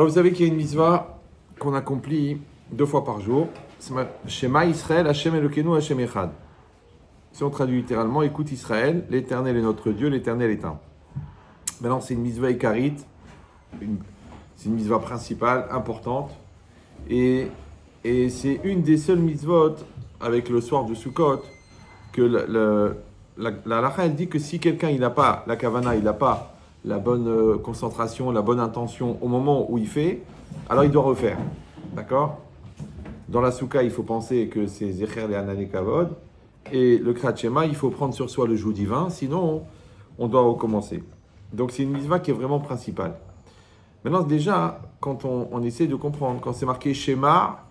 Alors vous savez qu'il y a une mitzvah qu'on accomplit 2 fois par jour. C'est Shema Israël, Hashem Elokeinu, Hashem Echad. Si on traduit littéralement, écoute Israël, l'Éternel est notre Dieu, l'Éternel est un. Maintenant, c'est une mitzvah ékarite, c'est une mitzvah principale, importante, et c'est une des seules mitzvot, avec le soir de Sukkot, que la halakha, elle dit que si quelqu'un il n'a pas la kavana, il n'a pas la bonne concentration, la bonne intention au moment où il fait, alors il doit refaire. D'accord ? Dans la soukha, il faut penser que c'est Zecher le Hanane Kavod, et le Kriyat Shema, il faut prendre sur soi le joug divin, sinon on doit recommencer. Donc c'est une mitzvah qui est vraiment principale. Maintenant, déjà, quand on essaie de comprendre, quand c'est marqué Shema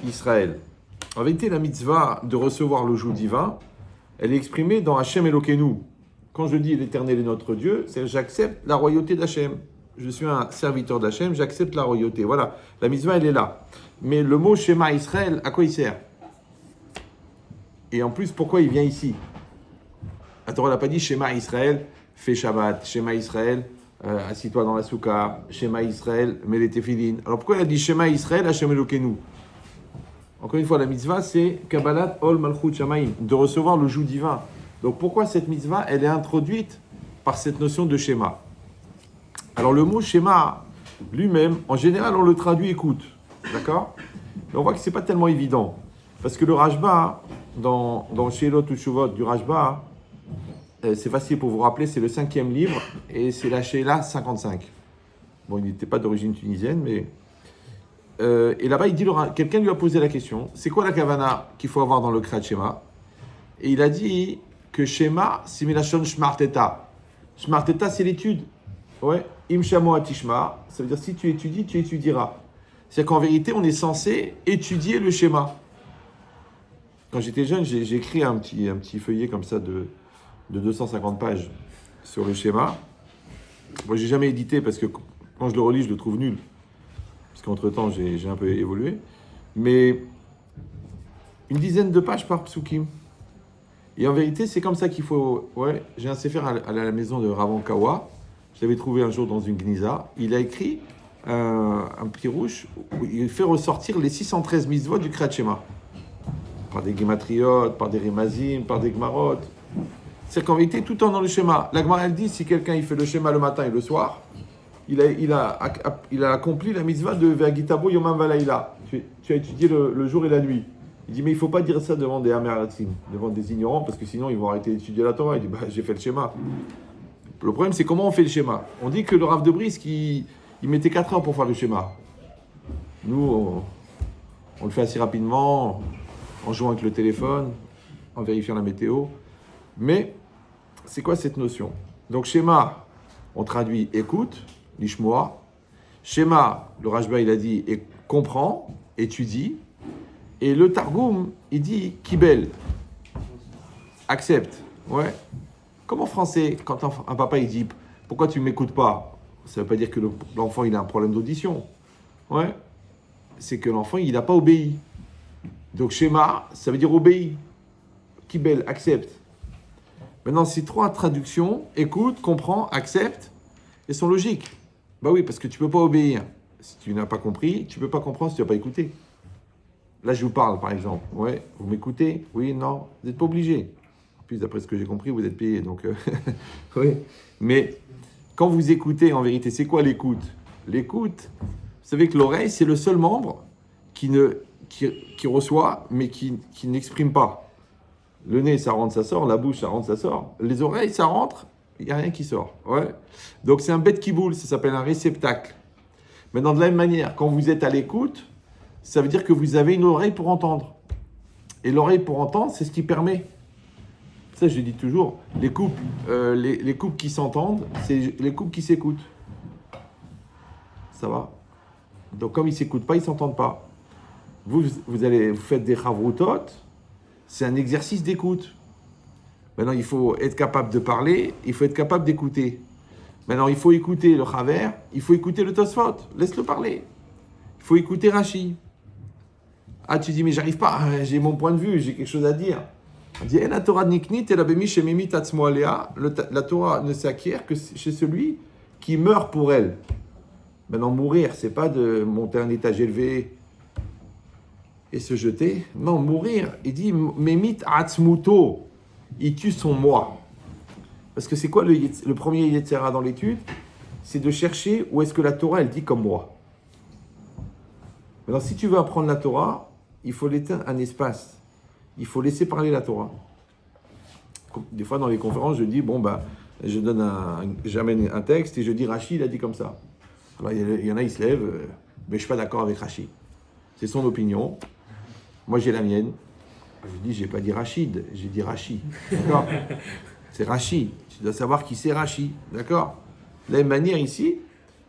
Israël, en vérité, la mitzvah de recevoir le joug divin, elle est exprimée dans Hashem Elokeinu. Quand je dis l'Éternel est notre Dieu, c'est j'accepte la royauté d'Hachem. Je suis un serviteur d'Hachem, j'accepte la royauté. Voilà, la mitzvah, elle est là. Mais le mot Shema Israël, à quoi il sert ? Et en plus, pourquoi il vient ici ? La Torah n'a pas dit Shema Israël, fais Shabbat. Shema Israël, assis-toi dans la soukha. Shema Israël, mets les téphilines. Alors pourquoi il a dit Shema Israël, Hashem Elokeinu ? Encore une fois, la mitzvah, c'est Kabbalat Ol Malchut Shamaim, de recevoir le joug divin. Donc pourquoi cette mitzvah, elle est introduite par cette notion de schéma ? Alors le mot schéma, lui-même, en général, on le traduit écoute. D'accord ? Mais on voit que ce n'est pas tellement évident. Parce que le Rashba, dans Sheilot Ushuvot du Rashba, c'est facile pour vous rappeler, c'est le 5e livre, et c'est la Sheila 55. Bon, il n'était pas d'origine tunisienne, mais... et là-bas, il dit, quelqu'un lui a posé la question, c'est quoi la kavana qu'il faut avoir dans le Kriyat Shema ? Et il a dit que Shema, c'est Milachon Shmarteta. Shmarteta, c'est l'étude. Ouais. Im Shamo Atishma, ça veut dire si tu étudies, tu étudieras. C'est-à-dire qu'en vérité, on est censé étudier le schéma. Quand j'étais jeune, j'ai écrit un petit feuillet comme ça de 250 pages sur le schéma. Moi, j'ai jamais édité parce que quand je le relis, je le trouve nul. Parce qu'entre-temps, j'ai un peu évolué. Mais une dizaine de pages par psukim. Et en vérité, c'est comme ça qu'il faut... Ouais, j'ai un sefer à la maison de Rav Kawa. Je l'avais trouvé un jour dans une gniza. Il a écrit un petit rouge où il fait ressortir les 613 mitzvot du Kriyat Shema. Par des gematriotes, par des remazim, par des gmarot. C'est qu'en vérité, tout en dans le schéma. La Gemara, elle dit, si quelqu'un il fait le schéma le matin et le soir, il a accompli la mitzvah de Ve'agitabo Yomam Valaila. Tu as étudié le jour et la nuit. Il dit, mais il ne faut pas dire ça devant des Ameratzim, devant des ignorants, parce que sinon ils vont arrêter d'étudier la Torah. Il dit, j'ai fait le schéma. Le problème, c'est comment on fait le schéma. On dit que le Rav de Brisk, il mettait 4 heures pour faire le schéma. Nous, on le fait assez rapidement, en jouant avec le téléphone, en vérifiant la météo. Mais, c'est quoi cette notion ? Donc, schéma, on traduit écoute, lishmoa. Schéma, le Rashba, il a dit, comprend, étudie. Et le Targum, il dit kibel, accepte. Ouais. Comme en français, quand un papa il dit pourquoi tu ne m'écoutes pas, ça ne veut pas dire que l'enfant il a un problème d'audition. Ouais. C'est que l'enfant il n'a pas obéi. Donc schéma, ça veut dire obéi. Kibel, accepte. Maintenant, ces 3 traductions, écoute, comprends, accepte, elles sont logiques. Bah oui, parce que tu ne peux pas obéir. Si tu n'as pas compris, tu ne peux pas comprendre si tu n'as pas écouté. Là, je vous parle, par exemple. Ouais, vous m'écoutez ? Oui, non, vous n'êtes pas obligé. En plus, d'après ce que j'ai compris, vous êtes payé. Donc, oui. Mais quand vous écoutez, en vérité, c'est quoi l'écoute ? L'écoute, vous savez que l'oreille, c'est le seul membre qui reçoit, mais qui n'exprime pas. Le nez, ça rentre, ça sort. La bouche, ça rentre, ça sort. Les oreilles, ça rentre, il n'y a rien qui sort. Ouais. Donc, c'est un bet kiboul, ça s'appelle un réceptacle. Maintenant, de la même manière, quand vous êtes à l'écoute, ça veut dire que vous avez une oreille pour entendre. Et l'oreille pour entendre, c'est ce qui permet. Ça, je dis toujours, les couples qui s'entendent, c'est les couples qui s'écoutent. Ça va ? Donc, comme ils ne s'écoutent pas, ils ne s'entendent pas. Vous faites des chavrutot, c'est un exercice d'écoute. Maintenant, il faut être capable de parler, il faut être capable d'écouter. Maintenant, il faut écouter le chaver, il faut écouter le Tosfot, laisse-le parler. Il faut écouter Rashi. Ah, tu dis, mais j'arrive pas, j'ai mon point de vue, j'ai quelque chose à dire. On dit, la Torah niknit et la bemi shemimi tatzmo alea. La Torah ne s'acquiert que chez celui qui meurt pour elle. Maintenant, mourir, c'est pas de monter à un étage élevé et se jeter. Non, mourir, il dit, Memit atzmuto, il tue son moi. Parce que c'est quoi le premier Yetzera dans l'étude? C'est de chercher où est-ce que la Torah, elle dit comme moi. Maintenant, si tu veux apprendre la Torah, il faut laisser un espace. Il faut laisser parler la Torah. Des fois, dans les conférences, je dis, j'amène un texte et je dis, Rashi, il a dit comme ça. Alors, il y en a, ils se lèvent, mais je ne suis pas d'accord avec Rashi. C'est son opinion. Moi, j'ai la mienne. Je dis, j'ai pas dit Rachid, j'ai dit Rashi. D'accord? C'est Rashi. Tu dois savoir qui c'est Rashi. D'accord? De la même manière, ici,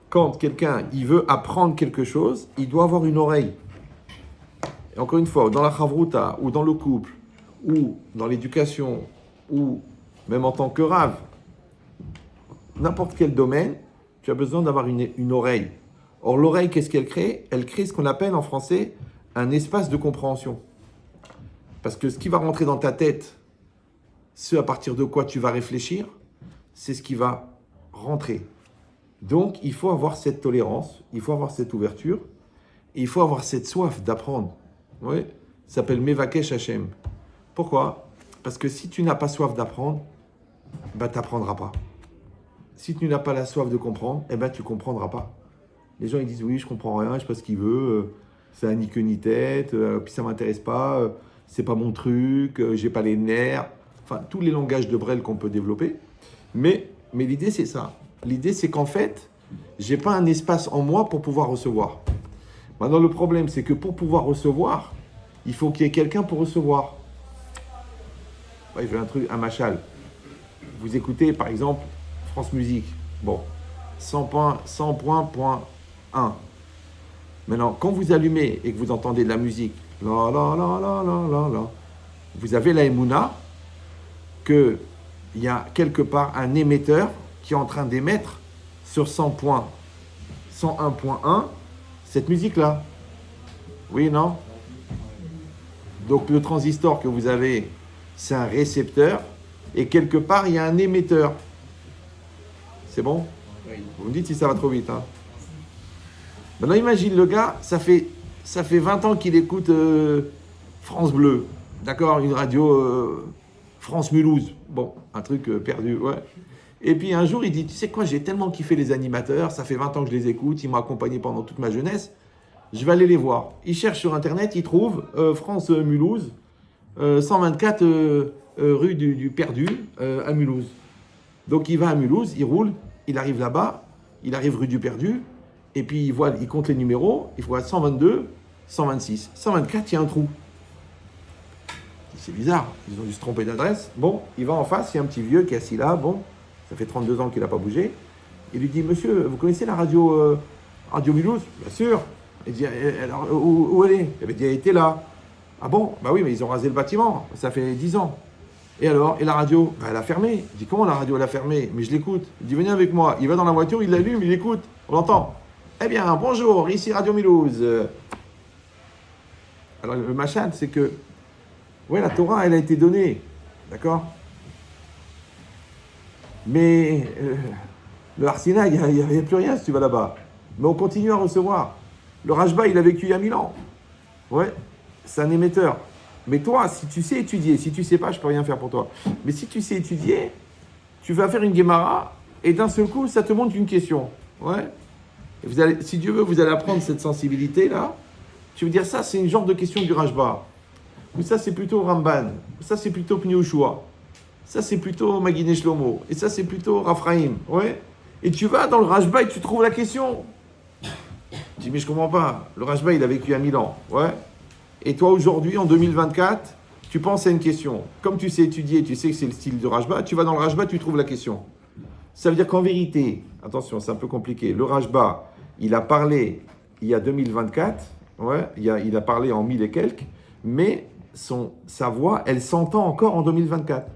quand quelqu'un il veut apprendre quelque chose, il doit avoir une oreille. Et encore une fois, dans la chavruta, ou dans le couple, ou dans l'éducation, ou même en tant que rave, n'importe quel domaine, tu as besoin d'avoir une oreille. Or, l'oreille, qu'est-ce qu'elle crée? Elle crée ce qu'on appelle en français un espace de compréhension. Parce que ce qui va rentrer dans ta tête, ce à partir de quoi tu vas réfléchir, c'est ce qui va rentrer. Donc, il faut avoir cette tolérance, il faut avoir cette ouverture, et il faut avoir cette soif d'apprendre. Oui, ça s'appelle Mevakesh Hashem. Pourquoi? Parce que si tu n'as pas soif d'apprendre, tu n'apprendras pas. Si tu n'as pas la soif de comprendre, tu ne comprendras pas. Les gens ils disent oui, je comprends rien, je sais pas ce qu'il veut, ça n'a ni queue ni tête, puis ça ne m'intéresse pas, c'est pas mon truc, j'ai pas les nerfs. Enfin, tous les langages de Brel qu'on peut développer. Mais l'idée, c'est ça. L'idée, c'est qu'en fait, j'ai pas un espace en moi pour pouvoir recevoir. Maintenant, le problème, c'est que pour pouvoir recevoir, il faut qu'il y ait quelqu'un pour recevoir. Ouais, je vais un machal. Vous écoutez, par exemple, France Musique. Bon, 100.1. Maintenant, quand vous allumez et que vous entendez de la musique, la la la la la la la, vous avez la émouna qu'il y a quelque part un émetteur qui est en train d'émettre sur 100.101 cette musique-là. Oui, non? Donc le transistor que vous avez, c'est un récepteur, et quelque part, il y a un émetteur. C'est bon? Oui. Vous me dites si ça va trop vite. Hein? Maintenant, imagine le gars, ça fait 20 ans qu'il écoute France Bleu, d'accord? Une radio France Mulhouse, bon, un truc perdu, ouais. Et puis un jour, il dit, tu sais quoi, j'ai tellement kiffé les animateurs, ça fait 20 ans que je les écoute, ils m'ont accompagné pendant toute ma jeunesse, je vais aller les voir. Il cherche sur Internet, il trouve France Mulhouse, 124 rue du Perdu, à Mulhouse. Donc il va à Mulhouse, il roule, il arrive là-bas, il arrive rue du Perdu, et puis il compte les numéros, il voit 122, 126, 124, il y a un trou. C'est bizarre, ils ont dû se tromper d'adresse. Bon, il va en face, il y a un petit vieux qui est assis là, bon, ça fait 32 ans qu'il n'a pas bougé. Il lui dit, monsieur, vous connaissez la radio Mulhouse? Bien sûr. Il dit, alors, où elle est? Elle dit, elle était là. Ah bon? Bah oui, mais ils ont rasé le bâtiment, ça fait 10 ans. Et alors? Et la radio? Bah elle a fermé. Il dit, comment la radio elle a fermé? Mais je l'écoute. Il dit, venez avec moi. Il va dans la voiture, il l'allume, il écoute. On l'entend. Eh bien, bonjour, ici Radio Mulhouse. Alors, le machin, c'est que ouais, la Torah, elle a été donnée, d'accord? Mais le Arsina, il n'y a plus rien si tu vas là-bas. Mais on continue à recevoir. Le Rashba, il a vécu il y a 1000 ans. Ouais, c'est un émetteur. Mais toi, si tu sais étudier, si tu ne sais pas, je ne peux rien faire pour toi. Mais si tu sais étudier, tu vas faire une Gemara et d'un seul coup, ça te montre une question. Ouais. Et vous allez, si Dieu veut, vous allez apprendre cette sensibilité-là. Tu veux dire, ça, c'est une genre de question du Rashba. Ou ça, c'est plutôt Ramban. Ou ça, c'est plutôt Pnei Yehoshua. Ça, c'est plutôt Maguine Shlomo. Et ça, c'est plutôt Raphaïm. Ouais. Et tu vas dans le Rashba et tu trouves la question. Tu dis, mais je comprends pas. Le Rashba, il a vécu il y a 1000 ans. Ouais. Et toi, aujourd'hui, en 2024, tu penses à une question. Comme tu sais étudier, tu sais que c'est le style de Rashba, tu vas dans le Rashba, tu trouves la question. Ça veut dire qu'en vérité, attention, c'est un peu compliqué. Le Rashba, il a parlé il y a 2024. Ouais. Il a parlé en 1000 et quelques. Mais sa voix, elle s'entend encore en 2024.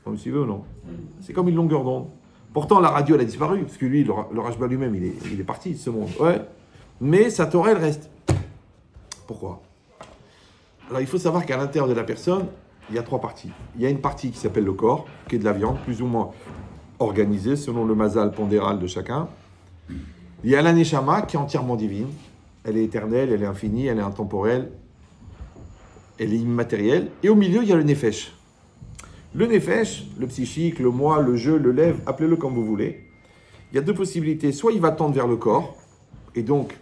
Vous me suivez ou non? C'est comme une longueur d'onde. Pourtant, la radio, elle a disparu, parce que lui, le Rashba lui-même, il est parti de ce monde. Ouais. Mais sa Torah, elle reste. Pourquoi? Alors, il faut savoir qu'à l'intérieur de la personne, il y a 3 parties. Il y a une partie qui s'appelle le corps, qui est de la viande, plus ou moins organisée selon le mazal pondéral de chacun. Il y a la Neshama qui est entièrement divine. Elle est éternelle, elle est infinie, elle est intemporelle, elle est immatérielle. Et au milieu, il y a le Nefesh. Le Nefesh, le psychique, le moi, le je, le lève, appelez-le comme vous voulez. Il y a deux possibilités. Soit il va tendre vers le corps, et donc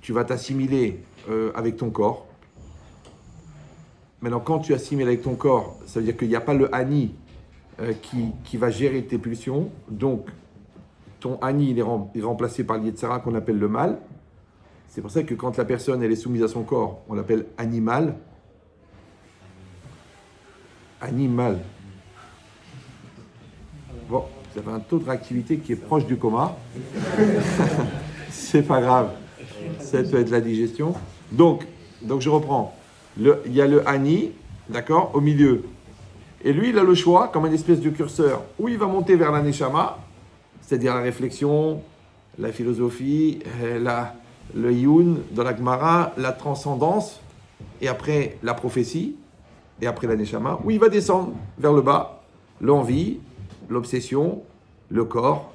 tu vas t'assimiler avec ton corps. Maintenant, quand tu assimiles avec ton corps, ça veut dire qu'il n'y a pas le Ani qui va gérer tes pulsions. Donc, ton Ani, il est remplacé par l'Yetzara qu'on appelle le mal. C'est pour ça que quand la personne elle est soumise à son corps, on l'appelle animal. Animal. Bon, vous avez un taux de réactivité qui est proche du coma. C'est pas grave. Ça peut être la digestion. Donc je reprends. Il y a le Ani, d'accord, au milieu. Et lui, il a le choix, comme une espèce de curseur, où il va monter vers la Neshama, c'est-à-dire la réflexion, la philosophie, le Yun dans la Gemara, la transcendance, et après la prophétie, et après la Neshama, où il va descendre vers le bas, l'envie, l'obsession, le corps,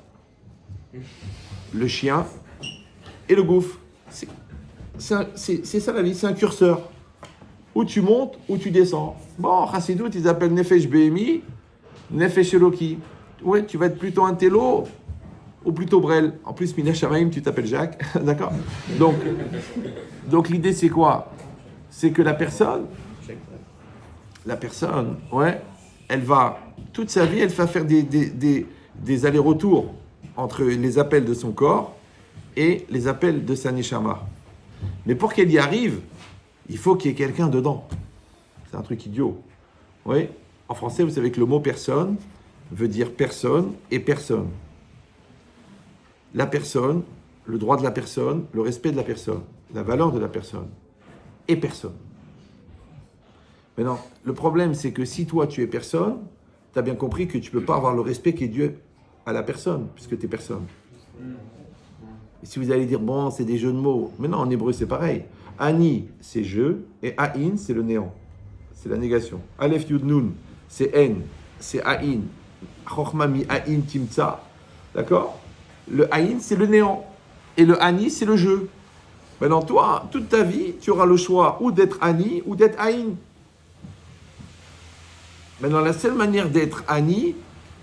le chien et le gouffre. C'est ça la vie, c'est un curseur. Où tu montes, où tu descends. Bon, Chassidut, ils appellent Nefesh Behemi, Nefesh Eloki. Ouais, tu vas être plutôt un télo ou plutôt brel. En plus, Mina Shamaim, tu t'appelles Jacques. D'accord ? Donc l'idée, c'est quoi ? C'est que la personne, ouais, elle va, toute sa vie, elle va faire des allers-retours entre les appels de son corps et les appels de sa Neshama. Mais pour qu'elle y arrive, il faut qu'il y ait quelqu'un dedans. C'est un truc idiot. Oui. En français, vous savez que le mot personne veut dire personne et personne. La personne, le droit de la personne, le respect de la personne, la valeur de la personne et personne. Maintenant, le problème, c'est que si toi, tu es personne, tu as bien compris que tu ne peux pas avoir le respect qu'est Dieu à la personne, puisque tu es personne. Et si vous allez dire, bon, c'est des jeux de mots. Mais non, en hébreu, c'est pareil. Ani, c'est je, et Aïn, c'est le néant. C'est la négation. Aleph Yud Nun, c'est N, c'est Aïn. Chochma mi Aïn Timtsa. D'accord ? Le Aïn, c'est le néant. Et le Ani, c'est le jeu. Maintenant, toi, toute ta vie, tu auras le choix ou d'être Ani ou d'être Aïn. Maintenant, la seule manière d'être Ani,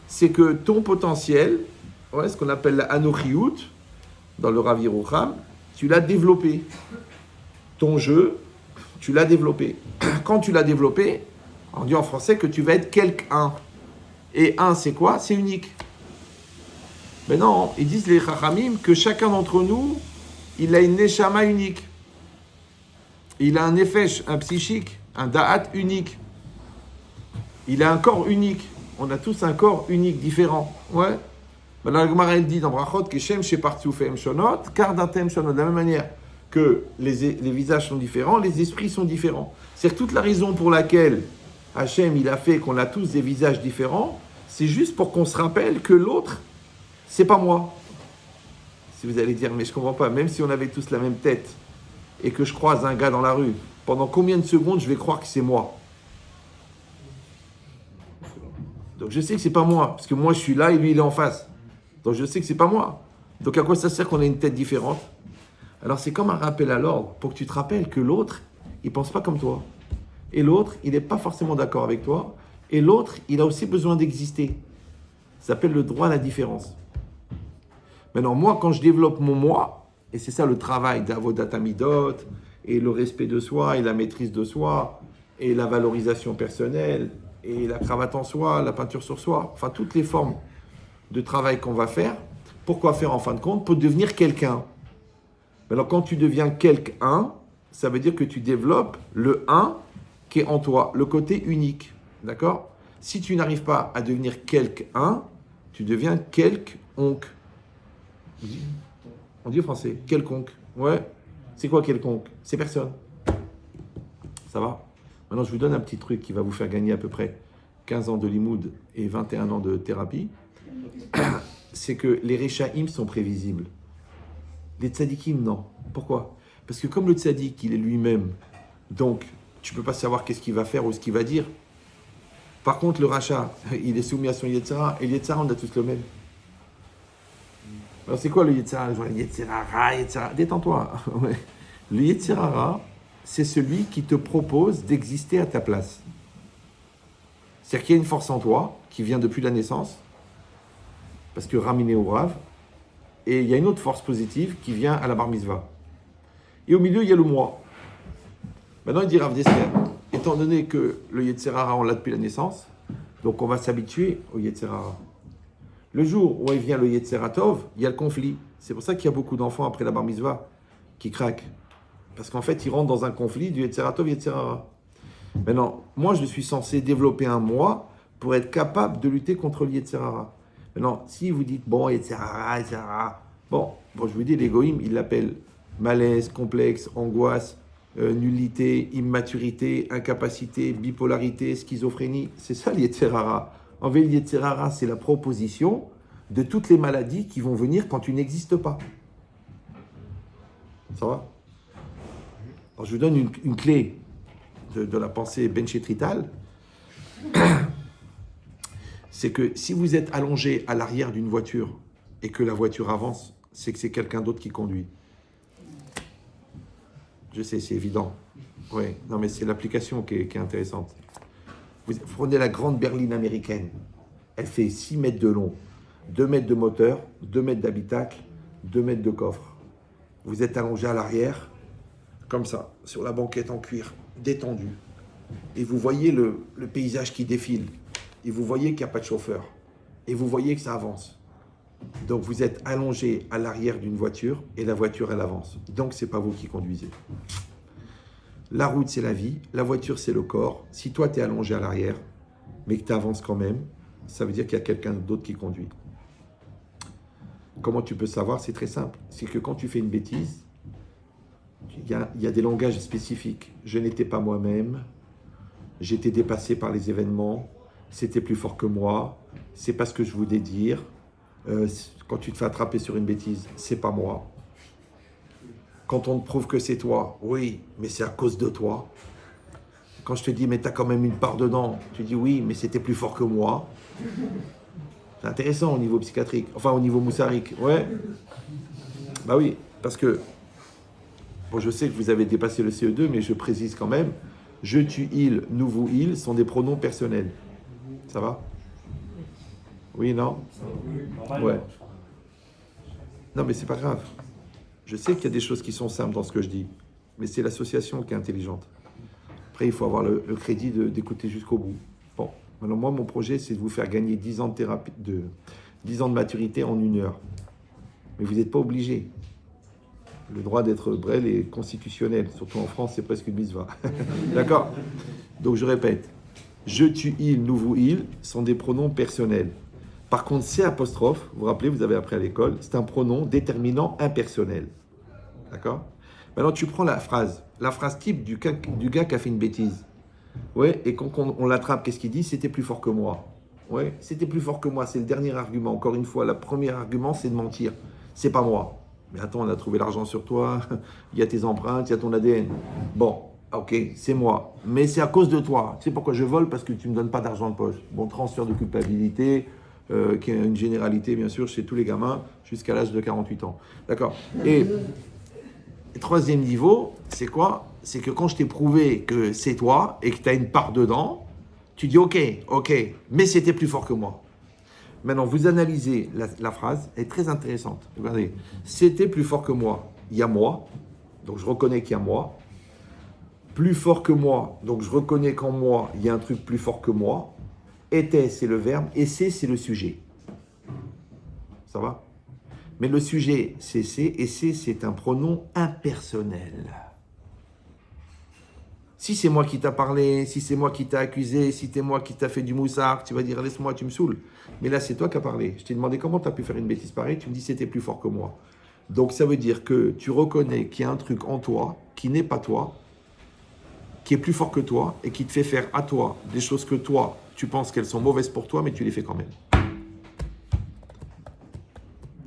c'est que ton potentiel, ouais, ce qu'on appelle la Anochiout, dans le Rav Yerucham, tu l'as développé. Ton jeu, tu l'as développé. Quand tu l'as développé, on dit en français que tu vas être quelqu'un. Et un, c'est quoi ? C'est unique. Mais non, ils disent les Chachamim que chacun d'entre nous, il a une Neshama unique. Il a un Nefesh, un psychique, un Da'at unique. Il a un corps unique. On a tous un corps unique, différent. Ouais. Maintenant, la Gemara, elle dit dans Brachot que Shem Shepartsoufem Shonot, Kardatem Shonot. De la même manière que les visages sont différents, les esprits sont différents. C'est toute la raison pour laquelle Hachem, il a fait qu'on a tous des visages différents, c'est juste pour qu'on se rappelle que l'autre, c'est pas moi. Si vous allez dire, mais je comprends pas, même si on avait tous la même tête et que je croise un gars dans la rue, pendant combien de secondes je vais croire que c'est moi ? Donc je sais que c'est pas moi, parce que moi je suis là et lui il est en face. Donc je sais que c'est pas moi. Donc à quoi ça sert qu'on ait une tête différente ? Alors c'est comme un rappel à l'ordre, pour que tu te rappelles que l'autre, il pense pas comme toi. Et l'autre, il n'est pas forcément d'accord avec toi. Et l'autre, il a aussi besoin d'exister. Ça s'appelle le droit à la différence. Maintenant, moi, quand je développe mon moi, et c'est ça le travail d'Avodat Hamidot, et le respect de soi, et la maîtrise de soi, et la valorisation personnelle, et la cravate en soi, la peinture sur soi, enfin toutes les formes de travail qu'on va faire. Pourquoi faire en fin de compte ? Pour devenir quelqu'un. Alors quand tu deviens quelqu'un, ça veut dire que tu développes le un qui est en toi, le côté unique. D'accord ? Si tu n'arrives pas à devenir quelqu'un, tu deviens quelconque. On dit en français, quelconque. Ouais. C'est quoi quelconque ? C'est personne. Ça va ? Maintenant, je vous donne un petit truc qui va vous faire gagner à peu près 15 ans de limoud et 21 ans de thérapie. C'est que les Rechaïm sont prévisibles. Les tzadikim, non. Pourquoi ? Parce que comme le tzadik, il est lui-même, donc tu ne peux pas savoir qu'est-ce qu'il va faire ou ce qu'il va dire. Par contre, le rachat, il est soumis à son Yetzara, et le Yetzara, on a tous le même. Alors c'est quoi le Yetzirah? Le Yetzirah, Yetzirah, détends-toi. Ouais. Le Yetzirah, c'est celui qui te propose d'exister à ta place. C'est-à-dire qu'il y a une force en toi qui vient depuis la naissance, parce que Raminé ou Rav, et il y a une autre force positive qui vient à la bar mitzvah. Et au milieu, il y a le moi. Maintenant, il dit Rav Dessler, étant donné que le Yetzirah, on l'a depuis la naissance, donc on va s'habituer au Yetzirah. Le jour où il vient le Yetzirah Tov, il y a le conflit. C'est pour ça qu'il y a beaucoup d'enfants après la bar mitzvah qui craquent. Parce qu'en fait, ils rentrent dans un conflit du Yetzirah Tov, Yetzirah. Maintenant, moi, je suis censé développer un moi pour être capable de lutter contre le Yetzirah. Maintenant, si vous dites, bon, Yetzirah, Yetzirah, bon, je vous dis, l'égoïme, il l'appelle malaise, complexe, angoisse, nullité, immaturité, incapacité, bipolarité, schizophrénie. C'est ça, le Yetzirah. En fait, le Yetzirah, c'est la proposition de toutes les maladies qui vont venir quand tu n'existes pas. Ça va? Alors, je vous donne une clé de la pensée benchétritale. C'est que si vous êtes allongé à l'arrière d'une voiture et que la voiture avance, c'est que c'est quelqu'un d'autre qui conduit. Je sais, c'est évident. Oui, non, mais c'est l'application qui est intéressante. Vous prenez la grande berline américaine. Elle fait 6 mètres de long, 2 mètres de moteur, 2 mètres d'habitacle, 2 mètres de coffre. Vous êtes allongé à l'arrière, comme ça, sur la banquette en cuir, détendu. Et vous voyez le paysage qui défile. Et vous voyez qu'il n'y a pas de chauffeur. Et vous voyez que ça avance. Donc vous êtes allongé à l'arrière d'une voiture et la voiture, elle avance. Donc ce n'est pas vous qui conduisez. La route, c'est la vie. La voiture, c'est le corps. Si toi, tu es allongé à l'arrière, mais que tu avances quand même, ça veut dire qu'il y a quelqu'un d'autre qui conduit. Comment tu peux savoir? C'est très simple. C'est que quand tu fais une bêtise, il y a des langages spécifiques. Je n'étais pas moi-même. J'étais dépassé par les événements. C'était plus fort que moi. C'est pas ce que je voulais dire. Quand tu te fais attraper sur une bêtise, c'est pas moi. Quand on te prouve que c'est toi, oui, mais c'est à cause de toi. Quand je te dis, mais t'as quand même une part dedans, tu dis oui, mais c'était plus fort que moi. C'est intéressant au niveau psychiatrique, enfin au niveau moussarique, ouais. Bah oui, parce que, bon, je sais que vous avez dépassé le CE2, mais je précise quand même, je, tu, il, nous, vous, il sont des pronoms personnels. Ça va? Oui, non? Ouais. Non, mais c'est pas grave. Je sais qu'il y a des choses qui sont simples dans ce que je dis, mais c'est l'association qui est intelligente. Après, il faut avoir le crédit d'écouter jusqu'au bout. Bon, maintenant, moi, mon projet, c'est de vous faire gagner 10 ans de thérapie, 10 ans de maturité en 1 heure. Mais vous n'êtes pas obligé. Le droit d'être brel est constitutionnel. Surtout en France, c'est presque une mitzvah. D'accord? Donc, je répète. Je, tu, il, nous, vous, il sont des pronoms personnels. Par contre, c'est apostrophe, vous vous rappelez, vous avez appris à l'école, c'est un pronom déterminant impersonnel. D'accord? Maintenant, tu prends la phrase type du gars qui a fait une bêtise. Ouais, et quand on l'attrape, qu'est-ce qu'il dit? C'était plus fort que moi. Ouais, c'était plus fort que moi, c'est le dernier argument. Encore une fois, le premier argument, c'est de mentir. C'est pas moi. Mais attends, on a trouvé l'argent sur toi, il y a tes empreintes, il y a ton ADN. Bon, ok, c'est moi. Mais c'est à cause de toi. Tu sais pourquoi je vole? Parce que tu ne me donnes pas d'argent de poche. Bon, transfert de culpabilité, qui est une généralité, bien sûr, chez tous les gamins, jusqu'à l'âge de 48 ans. D'accord? Et troisième niveau, c'est quoi? C'est que quand je t'ai prouvé que c'est toi et que tu as une part dedans, tu dis ok, mais c'était plus fort que moi. Maintenant, vous analysez la phrase, elle est très intéressante. Regardez, c'était plus fort que moi, il y a moi, donc je reconnais qu'il y a moi. Plus fort que moi, donc je reconnais qu'en moi, il y a un truc plus fort que moi. Était, c'est le verbe, et c'est le sujet. Ça va? Mais le sujet, c'est, et c'est un pronom impersonnel. Si c'est moi qui t'a parlé, si c'est moi qui t'a accusé, si c'est moi qui t'a fait du moussard, tu vas dire laisse-moi, tu me saoules. Mais là, c'est toi qui as parlé. Je t'ai demandé comment tu as pu faire une bêtise pareille, tu me dis c'était plus fort que moi. Donc ça veut dire que tu reconnais qu'il y a un truc en toi qui n'est pas toi, qui est plus fort que toi et qui te fait faire à toi des choses que toi, tu penses qu'elles sont mauvaises pour toi, mais tu les fais quand même.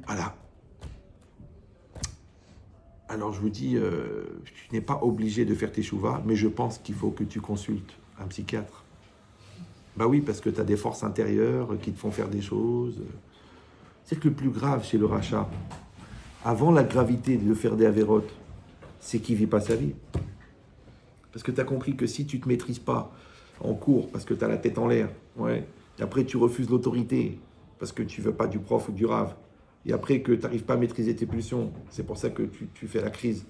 Voilà. Alors je vous dis, tu n'es pas obligé de faire tes chouvas, mais je pense qu'il faut que tu consultes un psychiatre. Bah oui, parce que tu as des forces intérieures qui te font faire des choses. C'est que le plus grave chez le rachat, avant la gravité de faire des avérotes, c'est qu'il ne vit pas sa vie. Parce que tu as compris que si tu ne te maîtrises pas en cours, parce que tu as la tête en l'air, ouais, et après tu refuses l'autorité, parce que tu ne veux pas du prof ou du rave, et après que tu n'arrives pas à maîtriser tes pulsions, c'est pour ça que tu fais la crise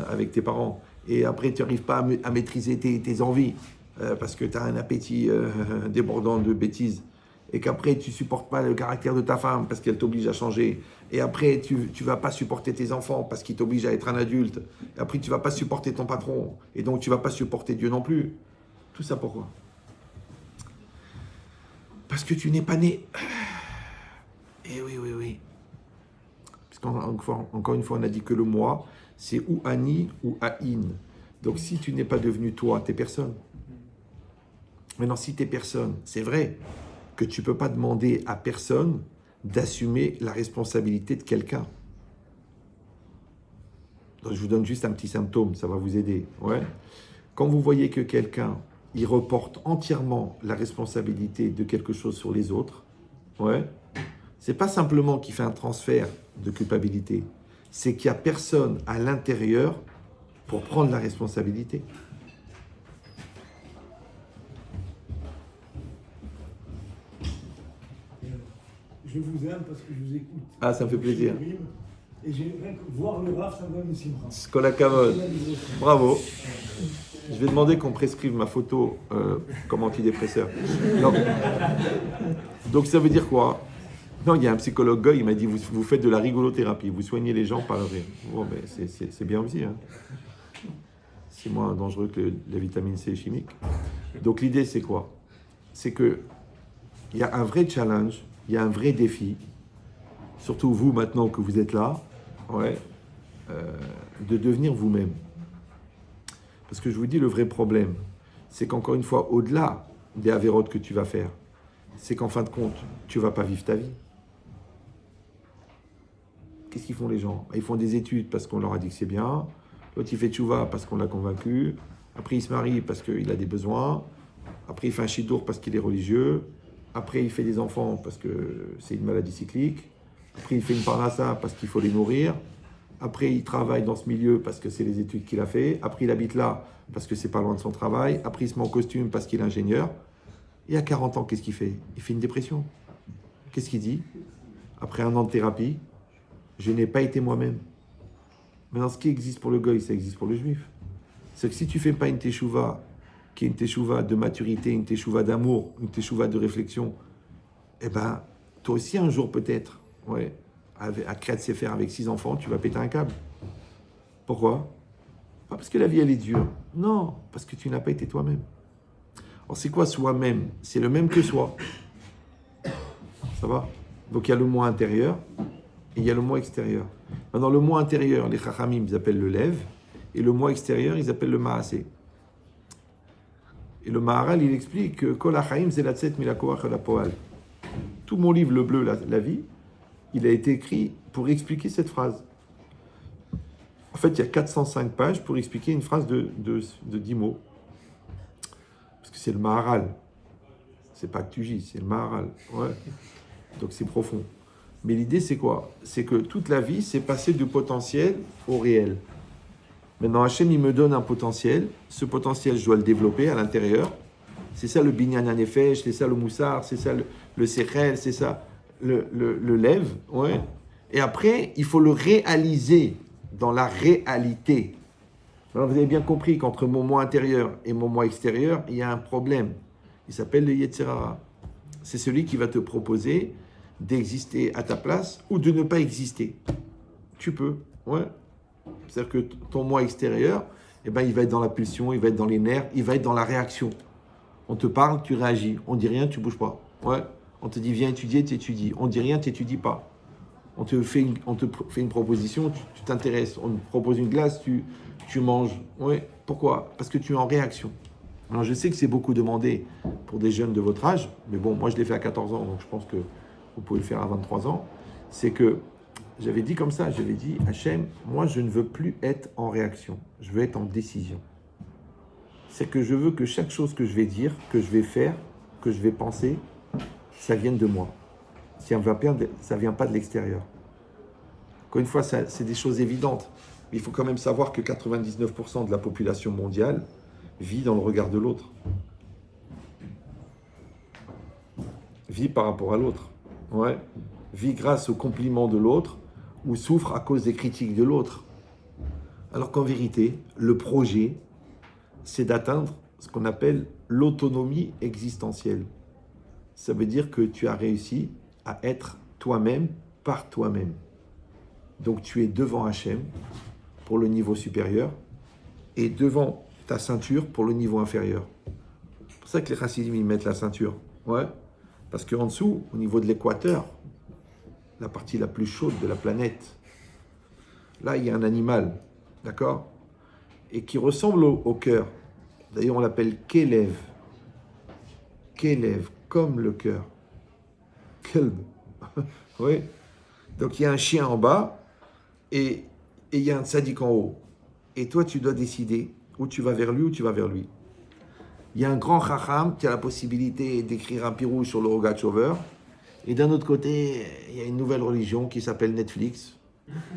avec tes parents, et après tu n'arrives pas à maîtriser tes envies, parce que tu as un appétit débordant de bêtises, et qu'après tu supportes pas le caractère de ta femme parce qu'elle t'oblige à changer, et après tu vas pas supporter tes enfants parce qu'ils t'obligent à être un adulte, et après tu vas pas supporter ton patron, et donc tu vas pas supporter Dieu non plus. Tout ça pourquoi? Parce que tu n'es pas né. Eh oui. Parce qu'encore une fois, on a dit que le moi, c'est ou Ani ou Aïn. Donc si tu n'es pas devenu toi, t'es personne. Maintenant, si t'es personne, c'est vrai que tu ne peux pas demander à personne d'assumer la responsabilité de quelqu'un. Donc, je vous donne juste un petit symptôme, ça va vous aider. Ouais. Quand vous voyez que quelqu'un, il reporte entièrement la responsabilité de quelque chose sur les autres, ouais, c'est pas simplement qu'il fait un transfert de culpabilité, c'est qu'il n'y a personne à l'intérieur pour prendre la responsabilité. Je vous aime parce que je vous écoute. Ah, ça me fait plaisir. Et rien que voir le Rav, ça me donne une simra. Skolakavod. Bravo. Je vais demander qu'on prescrive ma photo comme antidépresseur. Donc ça veut dire quoi? Non, il y a un psychologue Goy, il m'a dit, vous faites de la rigolothérapie, vous soignez les gens par le rire. Bon, ben, c'est bien aussi. Hein. C'est moins dangereux que la vitamine C chimique. Donc l'idée, c'est quoi? C'est qu'il y a un vrai challenge, il y a un vrai défi, surtout vous maintenant que vous êtes là, ouais, de devenir vous-même. Parce que je vous dis, le vrai problème, c'est qu'encore une fois, au-delà des avérotes que tu vas faire, c'est qu'en fin de compte, tu ne vas pas vivre ta vie. Qu'est-ce qu'ils font les gens? Ils font des études parce qu'on leur a dit que c'est bien, l'autre il fait tchouva parce qu'on l'a convaincu, après il se marie parce qu'il a des besoins, après il fait un chidour parce qu'il est religieux, après il fait des enfants parce que c'est une maladie cyclique, après il fait une parnassa parce qu'il faut les nourrir, après il travaille dans ce milieu parce que c'est les études qu'il a fait, après il habite là parce que c'est pas loin de son travail, après il se met en costume parce qu'il est ingénieur, et à 40 ans, qu'est-ce qu'il fait? Il fait une dépression. Qu'est-ce qu'il dit? Après 1 an de thérapie, je n'ai pas été moi-même. Maintenant, ce qui existe pour le goy, ça existe pour le juif. C'est que si tu ne fais pas une teshuva, qui est une teshuva de maturité, une teshuva d'amour, une teshuva de réflexion, eh ben, toi aussi un jour peut-être, ouais, à Kriyat Sefer avec 6 enfants, tu vas péter un câble. Pourquoi? Pas parce que la vie elle est dure. Non, parce que tu n'as pas été toi-même. Alors c'est quoi soi-même? C'est le même que soi. Ça va? Donc il y a le moi intérieur et il y a le moi extérieur. Maintenant le moi intérieur, les chachamim, ils appellent le lev, et le moi extérieur, ils appellent le maasé. Et le Maharal, il explique que Kol hachaim zelatzet milakoach la poal. Tout mon livre, le bleu, la vie, il a été écrit pour expliquer cette phrase. En fait, il y a 405 pages pour expliquer une phrase de 10 mots. Parce que c'est le Maharal. C'est pas que tu gis, c'est le Maharal. Ouais. Donc c'est profond. Mais l'idée, c'est quoi? C'est que toute la vie, c'est passer du potentiel au réel. Maintenant, Hachem, il me donne un potentiel. Ce potentiel, je dois le développer à l'intérieur. C'est ça le binyan hanefesh, c'est ça le moussar, c'est ça le sechel, c'est ça le lève. Ouais. Et après, il faut le réaliser dans la réalité. Alors, vous avez bien compris qu'entre mon moi intérieur et mon moi extérieur, il y a un problème. Il s'appelle le Yetzer Hara. C'est celui qui va te proposer d'exister à ta place ou de ne pas exister. Tu peux, ouais. C'est-à-dire que ton moi extérieur, eh ben, il va être dans la pulsion, il va être dans les nerfs, il va être dans la réaction. On te parle, tu réagis. On dit rien, tu bouges pas. Ouais. On te dit viens étudier, tu étudies. On dit rien, tu n'étudies pas. On te fait une proposition, tu t'intéresses. On te propose une glace, tu manges. Ouais. Pourquoi? Parce que tu es en réaction. Alors je sais que c'est beaucoup demandé pour des jeunes de votre âge, mais bon, moi je l'ai fait à 14 ans, donc je pense que vous pouvez le faire à 23 ans. C'est que j'avais dit comme ça, j'avais dit, Hachem, moi je ne veux plus être en réaction, je veux être en décision. C'est que je veux que chaque chose que je vais dire, que je vais faire, que je vais penser, ça vienne de moi. ça ne vient pas de l'extérieur. Encore une fois, c'est des choses évidentes. Mais il faut quand même savoir que 99% de la population mondiale vit dans le regard de l'autre. Vit par rapport à l'autre. Ouais. Vit grâce aux compliments de l'autre ou souffre à cause des critiques de l'autre. Alors qu'en vérité, le projet, c'est d'atteindre ce qu'on appelle l'autonomie existentielle. Ça veut dire que tu as réussi à être toi-même par toi-même. Donc tu es devant Hachem pour le niveau supérieur et devant ta ceinture pour le niveau inférieur. C'est pour ça que les chassidim ils mettent la ceinture. Ouais. Parce qu'en dessous, au niveau de l'équateur, la partie la plus chaude de la planète, là il y a un animal, d'accord, et qui ressemble au cœur. D'ailleurs on l'appelle Kélev. Kélev, comme le cœur. Kelb. Oui. Donc il y a un chien en bas et il y a un tzaddik en haut. Et toi, tu dois décider où tu vas vers lui ou tu vas vers lui. Il y a un grand chacham qui a la possibilité d'écrire un pirouge sur le Rogatchover. Et d'un autre côté, il y a une nouvelle religion qui s'appelle Netflix.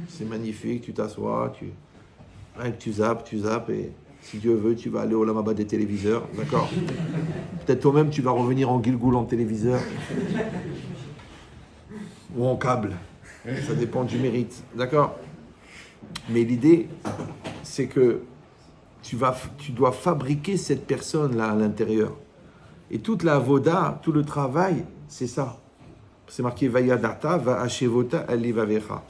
C'est magnifique, tu t'assois, tu zappes, et si Dieu veut, tu vas aller au Lamaba des téléviseurs, d'accord? Peut-être toi-même, tu vas revenir en Gilgoul en téléviseur. Ou en câble. Ça dépend du mérite, d'accord? Mais l'idée, c'est que tu dois fabriquer cette personne-là à l'intérieur. Et toute la avoda, tout le travail, c'est ça. C'est marqué Vayadata, va hashevota alivavecha.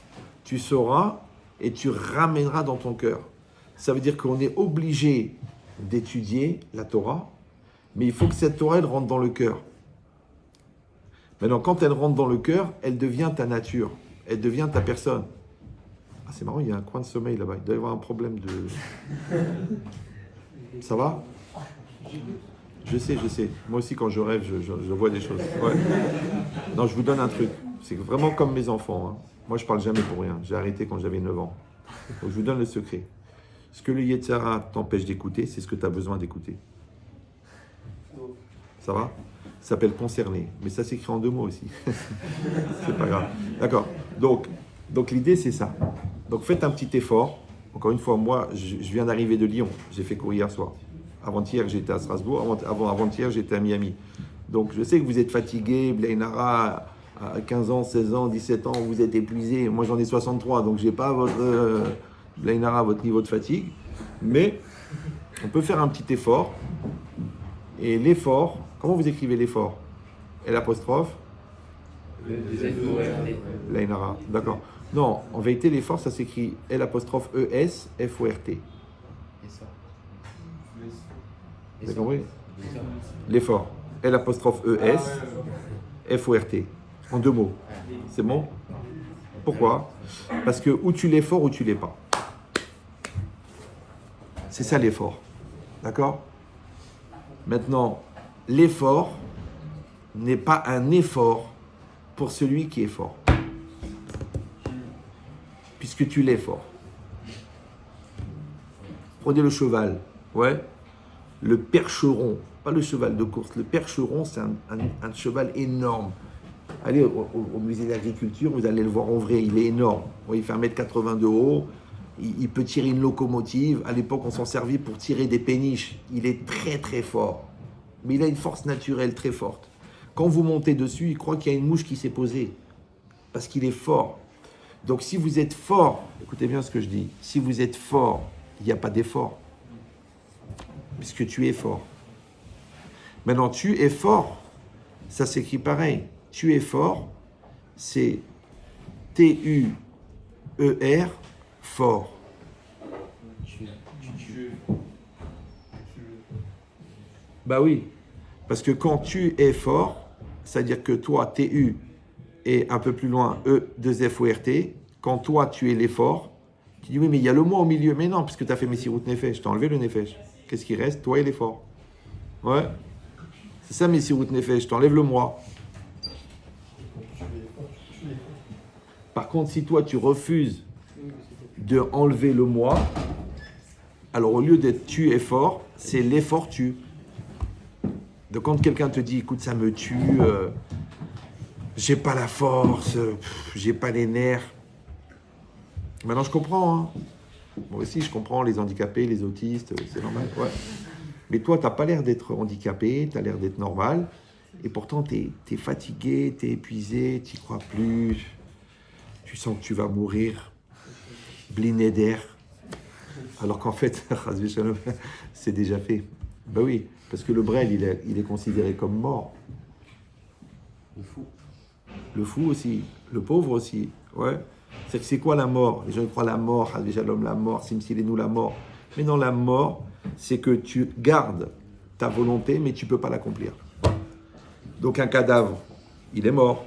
Tu sauras et tu ramèneras dans ton cœur. Ça veut dire qu'on est obligé d'étudier la Torah, mais il faut que cette Torah, elle rentre dans le cœur. Maintenant, quand elle rentre dans le cœur, elle devient ta nature, elle devient ta personne. Ah, c'est marrant, il y a un coin de sommeil là-bas. Il doit y avoir un problème de... Ça va? Je sais. Moi aussi, quand je rêve, je vois des choses. Ouais. Non, je vous donne un truc. C'est vraiment comme mes enfants. Hein. Moi, je parle jamais pour rien. J'ai arrêté quand j'avais 9 ans. Donc, je vous donne le secret. Ce que le Yetzirah t'empêche d'écouter, c'est ce que tu as besoin d'écouter. Ça va? Ça s'appelle concerner. Mais ça s'écrit en 2 mots aussi. C'est pas grave. D'accord. Donc l'idée, c'est ça. Donc faites un petit effort. Encore une fois, moi, je viens d'arriver de Lyon. J'ai fait cours hier soir. Avant-hier, j'étais à Strasbourg. Avant-hier, j'étais à Miami. Donc je sais que vous êtes fatigués. Blainara, à 15 ans, 16 ans, 17 ans, vous êtes épuisés. Moi, j'en ai 63. Donc je n'ai pas Blainara, votre niveau de fatigue. Mais on peut faire un petit effort. Et l'effort, comment vous écrivez l'effort? L'apostrophe Blainara, d'accord. Non, en vérité, l'effort, ça s'écrit l'apostrophe ES, F-O-R-T. Vous avez compris? L'effort. L'apostrophe ES, F-O-R-T. En 2 mots. C'est bon? Pourquoi? Parce que ou tu l'es fort ou tu l'es pas. C'est ça l'effort. D'accord? Maintenant, l'effort n'est pas un effort pour celui qui est fort. Puisque tu l'es fort. Prenez le cheval, ouais. Le percheron, pas le cheval de course, le percheron, c'est un cheval énorme. Allez au musée d'agriculture, vous allez le voir en vrai, il est énorme. Il fait 1m80 de haut, il peut tirer une locomotive. À l'époque, on s'en servait pour tirer des péniches. Il est très très fort. Mais il a une force naturelle très forte. Quand vous montez dessus, il croit qu'il y a une mouche qui s'est posée. Parce qu'il est fort. Donc si vous êtes fort, écoutez bien ce que je dis, si vous êtes fort, il n'y a pas d'effort. Puisque tu es fort. Maintenant, tu es fort, ça s'écrit pareil. Tu es fort, c'est T-U-E-R, fort. Bah oui, parce que quand tu es fort, c'est-à-dire que toi, T-U, et un peu plus loin, E-2-F-O-R-T, quand toi, tu es l'effort, tu dis oui, mais il y a le moi au milieu. Mais non, puisque tu as fait Messirut Nefesh, tu as enlevé le Nefesh. Qu'est-ce qui reste? Toi et l'effort. Ouais. C'est ça Messirut Nefesh, tu enlèves le moi. Par contre, si toi, tu refuses de enlever le moi, alors au lieu d'être tu es fort, c'est l'effort tu. Donc quand quelqu'un te dit, écoute, ça me tue, j'ai pas la force, j'ai pas les nerfs. Maintenant, je comprends. Hein. Moi aussi, je comprends les handicapés, les autistes, c'est normal. Ouais. Mais toi, t'as pas l'air d'être handicapé, t'as l'air d'être normal. Et pourtant, t'es fatigué, t'es épuisé, t'y crois plus. Tu sens que tu vas mourir, bliné d'air. Alors qu'en fait, c'est déjà fait. Ben oui, parce que le Brel, il est considéré comme mort. Le fou. Le fou aussi, le pauvre aussi. Ouais. C'est quoi la mort? Les gens croient la mort, l'homme, la mort, Simsilenu, la mort. Mais non, la mort, c'est que tu gardes ta volonté, mais tu ne peux pas l'accomplir. Donc un cadavre, il est mort,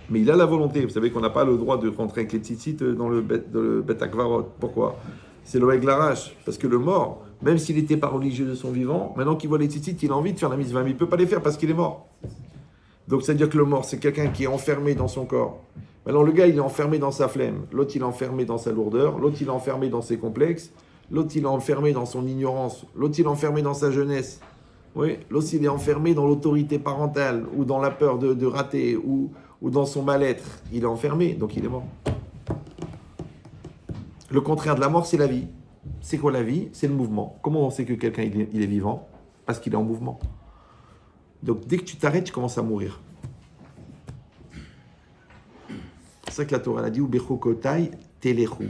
mais il a la volonté. Vous savez qu'on n'a pas le droit de rentrer avec les tzitzit dans le Bet Akvarot. Pourquoi? C'est le Eglarach. Parce que le mort, même s'il n'était pas religieux de son vivant, maintenant qu'il voit les tzitzit, il a envie de faire la mitzvah, mais il ne peut pas les faire parce qu'il est mort. Donc c'est-à-dire que le mort, c'est quelqu'un qui est enfermé dans son corps. Maintenant, le gars, il est enfermé dans sa flemme. L'autre, il est enfermé dans sa lourdeur. L'autre, il est enfermé dans ses complexes. L'autre, il est enfermé dans son ignorance. L'autre, il est enfermé dans sa jeunesse. Oui, l'autre, il est enfermé dans l'autorité parentale ou dans la peur de rater ou dans son mal-être. Il est enfermé, donc il est mort. Le contraire de la mort, c'est la vie. C'est quoi la vie? C'est le mouvement. Comment on sait que quelqu'un il est vivant? Parce qu'il est en mouvement. Donc, dès que tu t'arrêtes, tu commences à mourir. C'est ça que la Torah a dit, Ubechokotai telechu.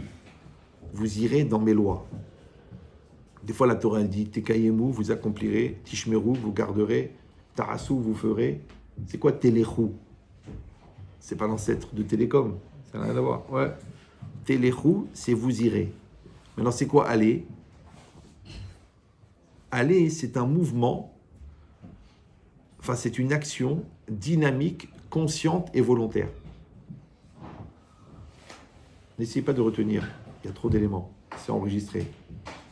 Vous irez dans mes lois. Des fois, la Torah elle dit, Tekayemu, vous accomplirez, Tishmeru, vous garderez, Tarasu, vous ferez. C'est quoi telechu? C'est pas l'ancêtre de télécom. Ça n'a rien à voir. Ouais. Telechu, c'est vous irez. Maintenant, c'est quoi aller? Aller, c'est un mouvement, enfin, c'est une action dynamique, consciente et volontaire. N'essayez pas de retenir, il y a trop d'éléments, c'est enregistré.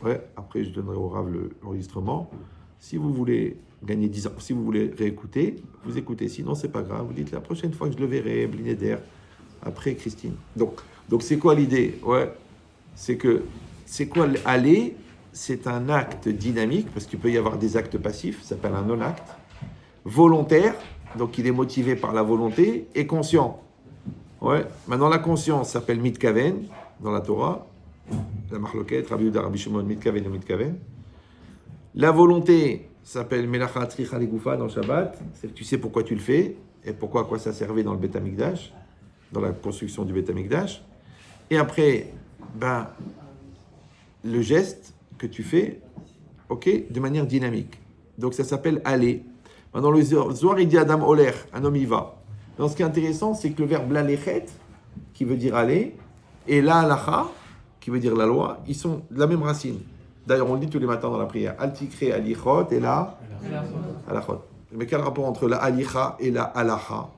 Ouais, après je donnerai au Rav l'enregistrement. Si vous voulez gagner 10 ans, si vous voulez réécouter, vous écoutez, sinon c'est pas grave, vous dites la prochaine fois que je le verrai, Blinéder, après Christine. Donc c'est quoi l'idée? Ouais, c'est quoi aller? C'est un acte dynamique, parce qu'il peut y avoir des actes passifs, ça s'appelle un non-acte, volontaire, donc il est motivé par la volonté, et conscient. Ouais. Maintenant, la conscience s'appelle mitkaven dans la Torah, la marloquette, Rabbi Yehuda, Rabbi Shimon, mitkaven ou mitkaven. La volonté s'appelle melacha tricha legufa dans le Shabbat, c'est que tu sais pourquoi tu le fais et pourquoi à quoi ça servait dans le Beth Amikdash, dans la construction du Beth Amikdash. Et après, le geste que tu fais, ok, de manière dynamique. Donc ça s'appelle aller. Maintenant, le Zohar il dit Adam Oler, un homme y va. Donc, ce qui est intéressant, c'est que le verbe lalechet, qui veut dire aller, et la halacha, qui veut dire la loi, ils sont de la même racine. D'ailleurs, on le dit tous les matins dans la prière. Altikre alichot et la halachot. Mais quel rapport entre la alicha et la halacha?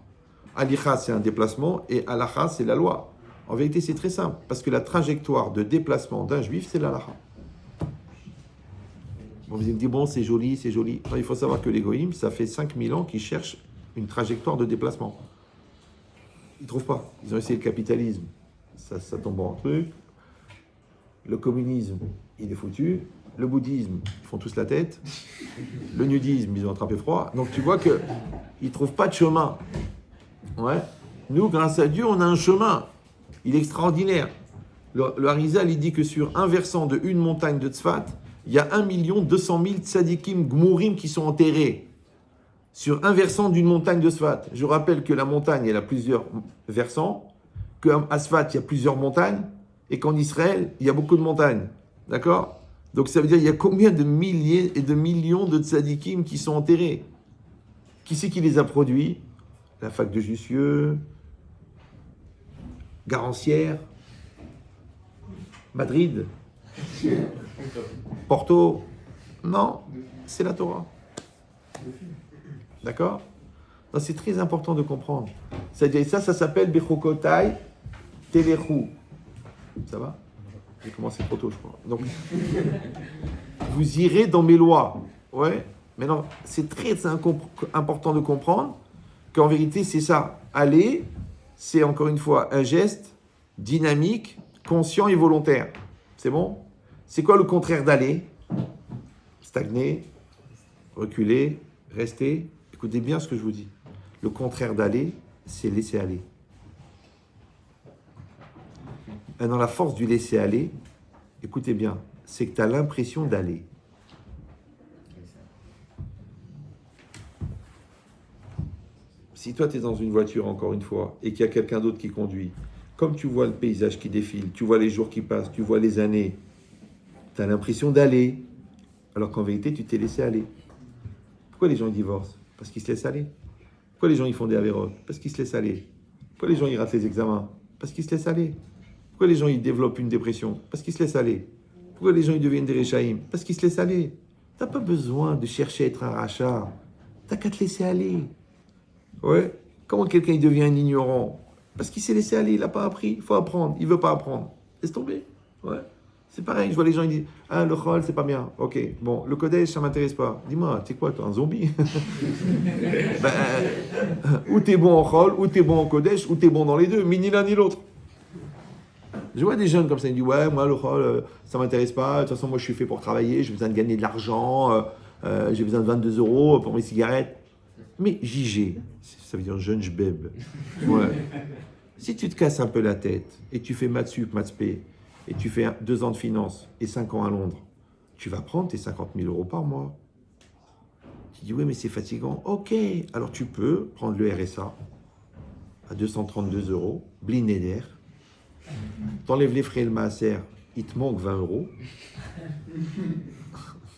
Alicha, c'est un déplacement, et halacha, c'est la loi. En vérité, c'est très simple, parce que la trajectoire de déplacement d'un juif, c'est l'halacha. On me dit, bon, c'est joli, c'est joli. Non, il faut savoir que les goïms, ça fait 5000 ans qu'ils cherchent une trajectoire de déplacement. Ils ne trouvent pas. Ils ont essayé le capitalisme. Ça tombe en truc. Le communisme, il est foutu. Le bouddhisme, ils font tous la tête. Le nudisme, ils ont attrapé froid. Donc tu vois qu'ils ne trouvent pas de chemin. Ouais. Nous, grâce à Dieu, on a un chemin. Il est extraordinaire. Le Harizal, il dit que sur un versant de une montagne de Tzfat, il y a 1 200 000 tzadikim gmourim qui sont enterrés. Sur un versant d'une montagne de Sfat. Je rappelle que la montagne, elle a plusieurs versants, qu'à Sfat, il y a plusieurs montagnes, et qu'en Israël, il y a beaucoup de montagnes. D'accord? Donc ça veut dire, il y a combien de milliers et de millions de tzadikim qui sont enterrés? Qui c'est qui les a produits? La fac de Jussieu, Garancière, Madrid, Porto. Non, c'est la Torah. D'accord? Donc c'est très important de comprendre. C'est-à-dire, ça s'appelle Bechokotai Telechu. Ça va? J'ai commencé trop tôt, je crois. Donc, vous irez dans mes lois. Ouais. Maintenant, c'est très important de comprendre qu'en vérité, c'est ça. Aller, c'est encore une fois un geste dynamique, conscient et volontaire. C'est bon? C'est quoi le contraire d'aller? Stagner, reculer, rester. Écoutez bien ce que je vous dis. Le contraire d'aller, c'est laisser aller. Maintenant, la force du laisser aller, écoutez bien, c'est que tu as l'impression d'aller. Si toi, tu es dans une voiture, encore une fois, et qu'il y a quelqu'un d'autre qui conduit, comme tu vois le paysage qui défile, tu vois les jours qui passent, tu vois les années, tu as l'impression d'aller, alors qu'en vérité, tu t'es laissé aller. Pourquoi les gens ils divorcent? Parce qu'ils se laissent aller. Pourquoi les gens ils font des avérotes? Parce qu'ils se laissent aller. Pourquoi les gens ils ratent les examens? Parce qu'ils se laissent aller. Pourquoi les gens ils développent une dépression? Parce qu'ils se laissent aller. Pourquoi les gens ils deviennent des réchaïm? Parce qu'ils se laissent aller. Tu n'as pas besoin de chercher à être un rachat. Tu n'as qu'à te laisser aller. Ouais. Comment quelqu'un il devient un ignorant? Parce qu'il s'est laissé aller, il n'a pas appris. Il faut apprendre. Il ne veut pas apprendre. Laisse tomber. Ouais. C'est pareil, je vois les gens, ils disent « Ah, le chol, c'est pas bien. Ok, bon, le Kodesh, ça m'intéresse pas. Dis-moi, tu sais quoi, toi, un zombie ?» Ou t'es bon en chol, ou t'es bon en Kodesh, ou t'es bon dans les deux, mais ni l'un ni l'autre. Je vois des jeunes comme ça, ils disent « Ouais, moi, le chol, ça m'intéresse pas. De toute façon, moi, je suis fait pour travailler, j'ai besoin de gagner de l'argent, j'ai besoin de 22 € pour mes cigarettes. » Mais JG, ça veut dire jeune jbeb. Ouais. Si tu te casses un peu la tête, et tu fais maths sup, maths spé, et tu fais 2 ans de finance et 5 ans à Londres, tu vas prendre tes 50 000 € par mois. Tu dis, oui, mais c'est fatigant. Ok, alors tu peux prendre le RSA à 232 €, blinéder. T'enlèves les frais et le maaser, il te manque 20 €.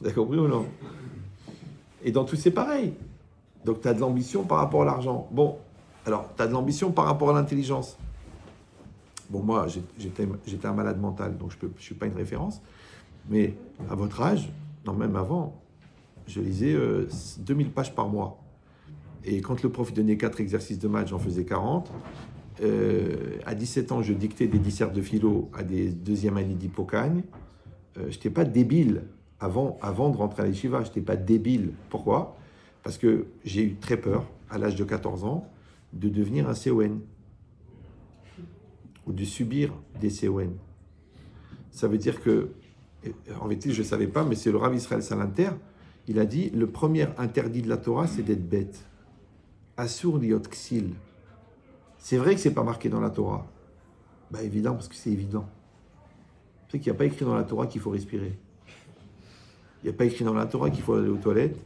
T'as compris ou non? Et dans tout, c'est pareil. Donc, tu as de l'ambition par rapport à l'argent. Bon, alors, tu as de l'ambition par rapport à l'intelligence. Bon, moi, j'étais un malade mental, donc je ne suis pas une référence. Mais à votre âge, non, même avant, je lisais 2000 pages par mois. Et quand le prof donnait 4 exercices de maths, j'en faisais 40. À 17 ans, je dictais des dissertes de philo à des deuxième années d'hypocagne. Je n'étais pas débile avant de rentrer à l'Yeshiva. Je n'étais pas débile. Pourquoi? Parce que j'ai eu très peur, à l'âge de 14 ans, de devenir un CON. Ou de subir des CON. Ça veut dire que, en vérité, je ne savais pas, mais c'est le Rav Israël Salanter, il a dit, le premier interdit de la Torah, c'est d'être bête. Asur liot ksil. C'est vrai que ce n'est pas marqué dans la Torah. Bah évident, parce que c'est évident. C'est qu'il n'y a pas écrit dans la Torah qu'il faut respirer. Il n'y a pas écrit dans la Torah qu'il faut aller aux toilettes.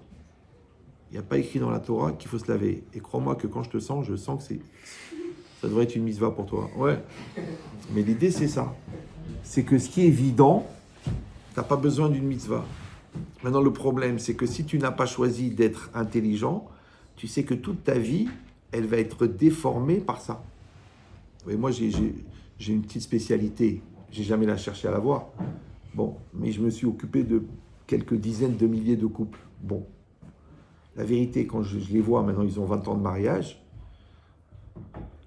Il n'y a pas écrit dans la Torah qu'il faut se laver. Et crois-moi que quand je sens que ça devrait être une mitzvah pour toi. Ouais. Mais l'idée, c'est ça. C'est que ce qui est évident, tu n'as pas besoin d'une mitzvah. Maintenant, le problème, c'est que si tu n'as pas choisi d'être intelligent, tu sais que toute ta vie, elle va être déformée par ça. Et moi, j'ai une petite spécialité. J'ai jamais la cherché à l'avoir. Bon, mais je me suis occupé de quelques dizaines de milliers de couples. Bon. La vérité, quand je les vois, maintenant, ils ont 20 ans de mariage.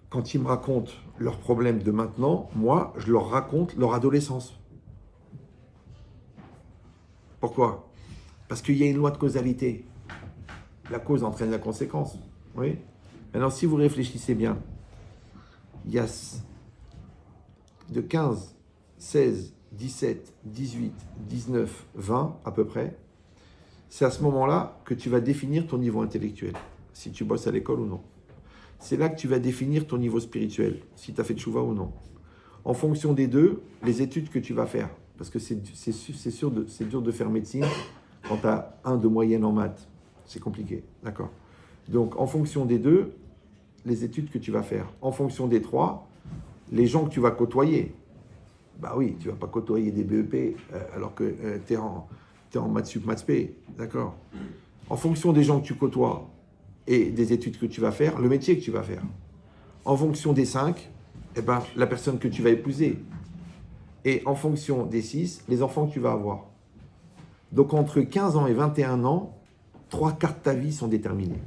Quand ils me racontent leurs problèmes de maintenant, moi, je leur raconte leur adolescence. Pourquoi? Parce qu'il y a une loi de causalité. La cause entraîne la conséquence. Oui. Maintenant, si vous réfléchissez bien, il y a de 15, 16, 17, 18, 19, 20 à peu près. C'est à ce moment-là que tu vas définir ton niveau intellectuel, si tu bosses à l'école ou non. C'est là que tu vas définir ton niveau spirituel, si tu as fait tchouva ou non. En fonction des deux, les études que tu vas faire. Parce que c'est dur de faire médecine quand tu as 1 de moyenne en maths. C'est compliqué, d'accord? Donc, en fonction des deux, les études que tu vas faire. En fonction des 3, les gens que tu vas côtoyer. Bah oui, tu ne vas pas côtoyer des BEP alors que tu es en maths sup, maths spé, d'accord? En fonction des gens que tu côtoies et des études que tu vas faire, le métier que tu vas faire. En fonction des 5, eh ben, la personne que tu vas épouser. Et en fonction des 6, les enfants que tu vas avoir. Donc entre 15 ans et 21 ans, 3/4 de ta vie sont déterminés.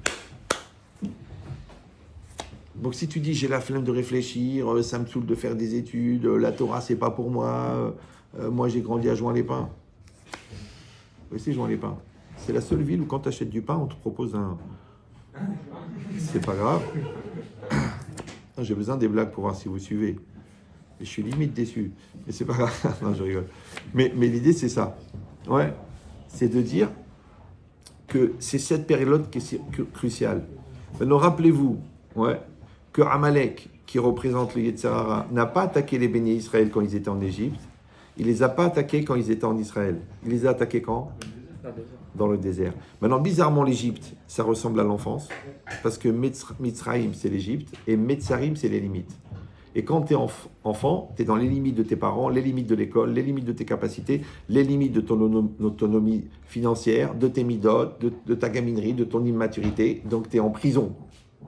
Donc si tu dis j'ai la flemme de réfléchir, ça me saoule de faire des études, la Torah c'est pas pour moi, moi j'ai grandi à Juan-les-Pins. Oui, c'est Juan-les-Pins. C'est la seule ville où quand tu achètes du pain, on te propose un... C'est pas grave. J'ai besoin des blagues pour voir si vous suivez. Mais je suis limite déçu. Mais c'est pas grave. Non, je rigole. Mais l'idée, c'est ça. Ouais. C'est de dire que c'est cette période qui est cruciale. Maintenant, rappelez-vous, ouais, que Amalek, qui représente le Yetzer Hara, n'a pas attaqué les bénis Israël quand ils étaient en Égypte, il les a pas attaqués quand ils étaient en Israël. Il les a attaqués quand? Dans le désert. Maintenant, bizarrement, l'Égypte, ça ressemble à l'enfance, parce que Mitzrayim, c'est l'Égypte, et Metzarim, c'est les limites. Et quand tu es enfant, tu es dans les limites de tes parents, les limites de l'école, les limites de tes capacités, les limites de ton autonomie financière, de tes midotes, de ta gaminerie, de ton immaturité. Donc tu es en prison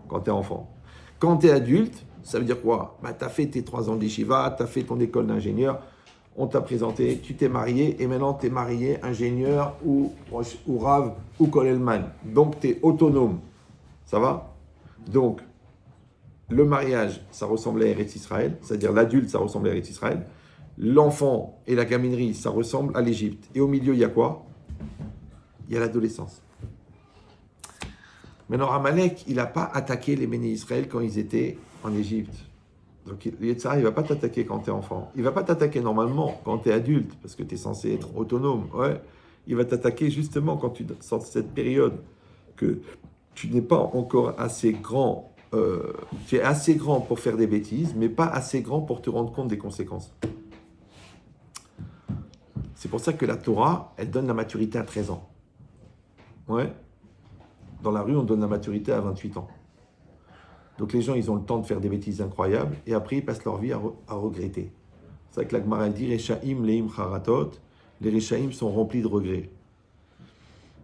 quand tu es enfant. Quand tu es adulte, ça veut dire quoi? Tu as fait tes 3 ans d'Yeshiva, tu as fait ton école d'ingénieur, on t'a présenté, tu t'es marié, et maintenant tu es marié, ingénieur, ou Rav, ou Kolelman. Donc tu es autonome. Ça va? Donc, le mariage, ça ressemble à Eretz Israël, c'est-à-dire l'adulte, ça ressemble à Eretz Israël. L'enfant et la gaminerie, ça ressemble à l'Égypte. Et au milieu, il y a quoi? Il y a l'adolescence. Maintenant, Amalek, il n'a pas attaqué les bénis Israël quand ils étaient en Égypte. Donc, le Yetzer Hara, il ne va pas t'attaquer quand tu es enfant. Il ne va pas t'attaquer normalement quand tu es adulte, parce que tu es censé être autonome. Ouais. Il va t'attaquer justement quand tu sors de cette période que tu n'es pas encore assez grand. Tu es assez grand pour faire des bêtises, mais pas assez grand pour te rendre compte des conséquences. C'est pour ça que la Torah, elle donne la maturité à 13 ans. Ouais. Dans la rue, on donne la maturité à 28 ans. Donc les gens, ils ont le temps de faire des bêtises incroyables, et après, ils passent leur vie à regretter. C'est ça que la Gemara dit, Rechaim leim charatot, les Rechaim sont remplis de regrets.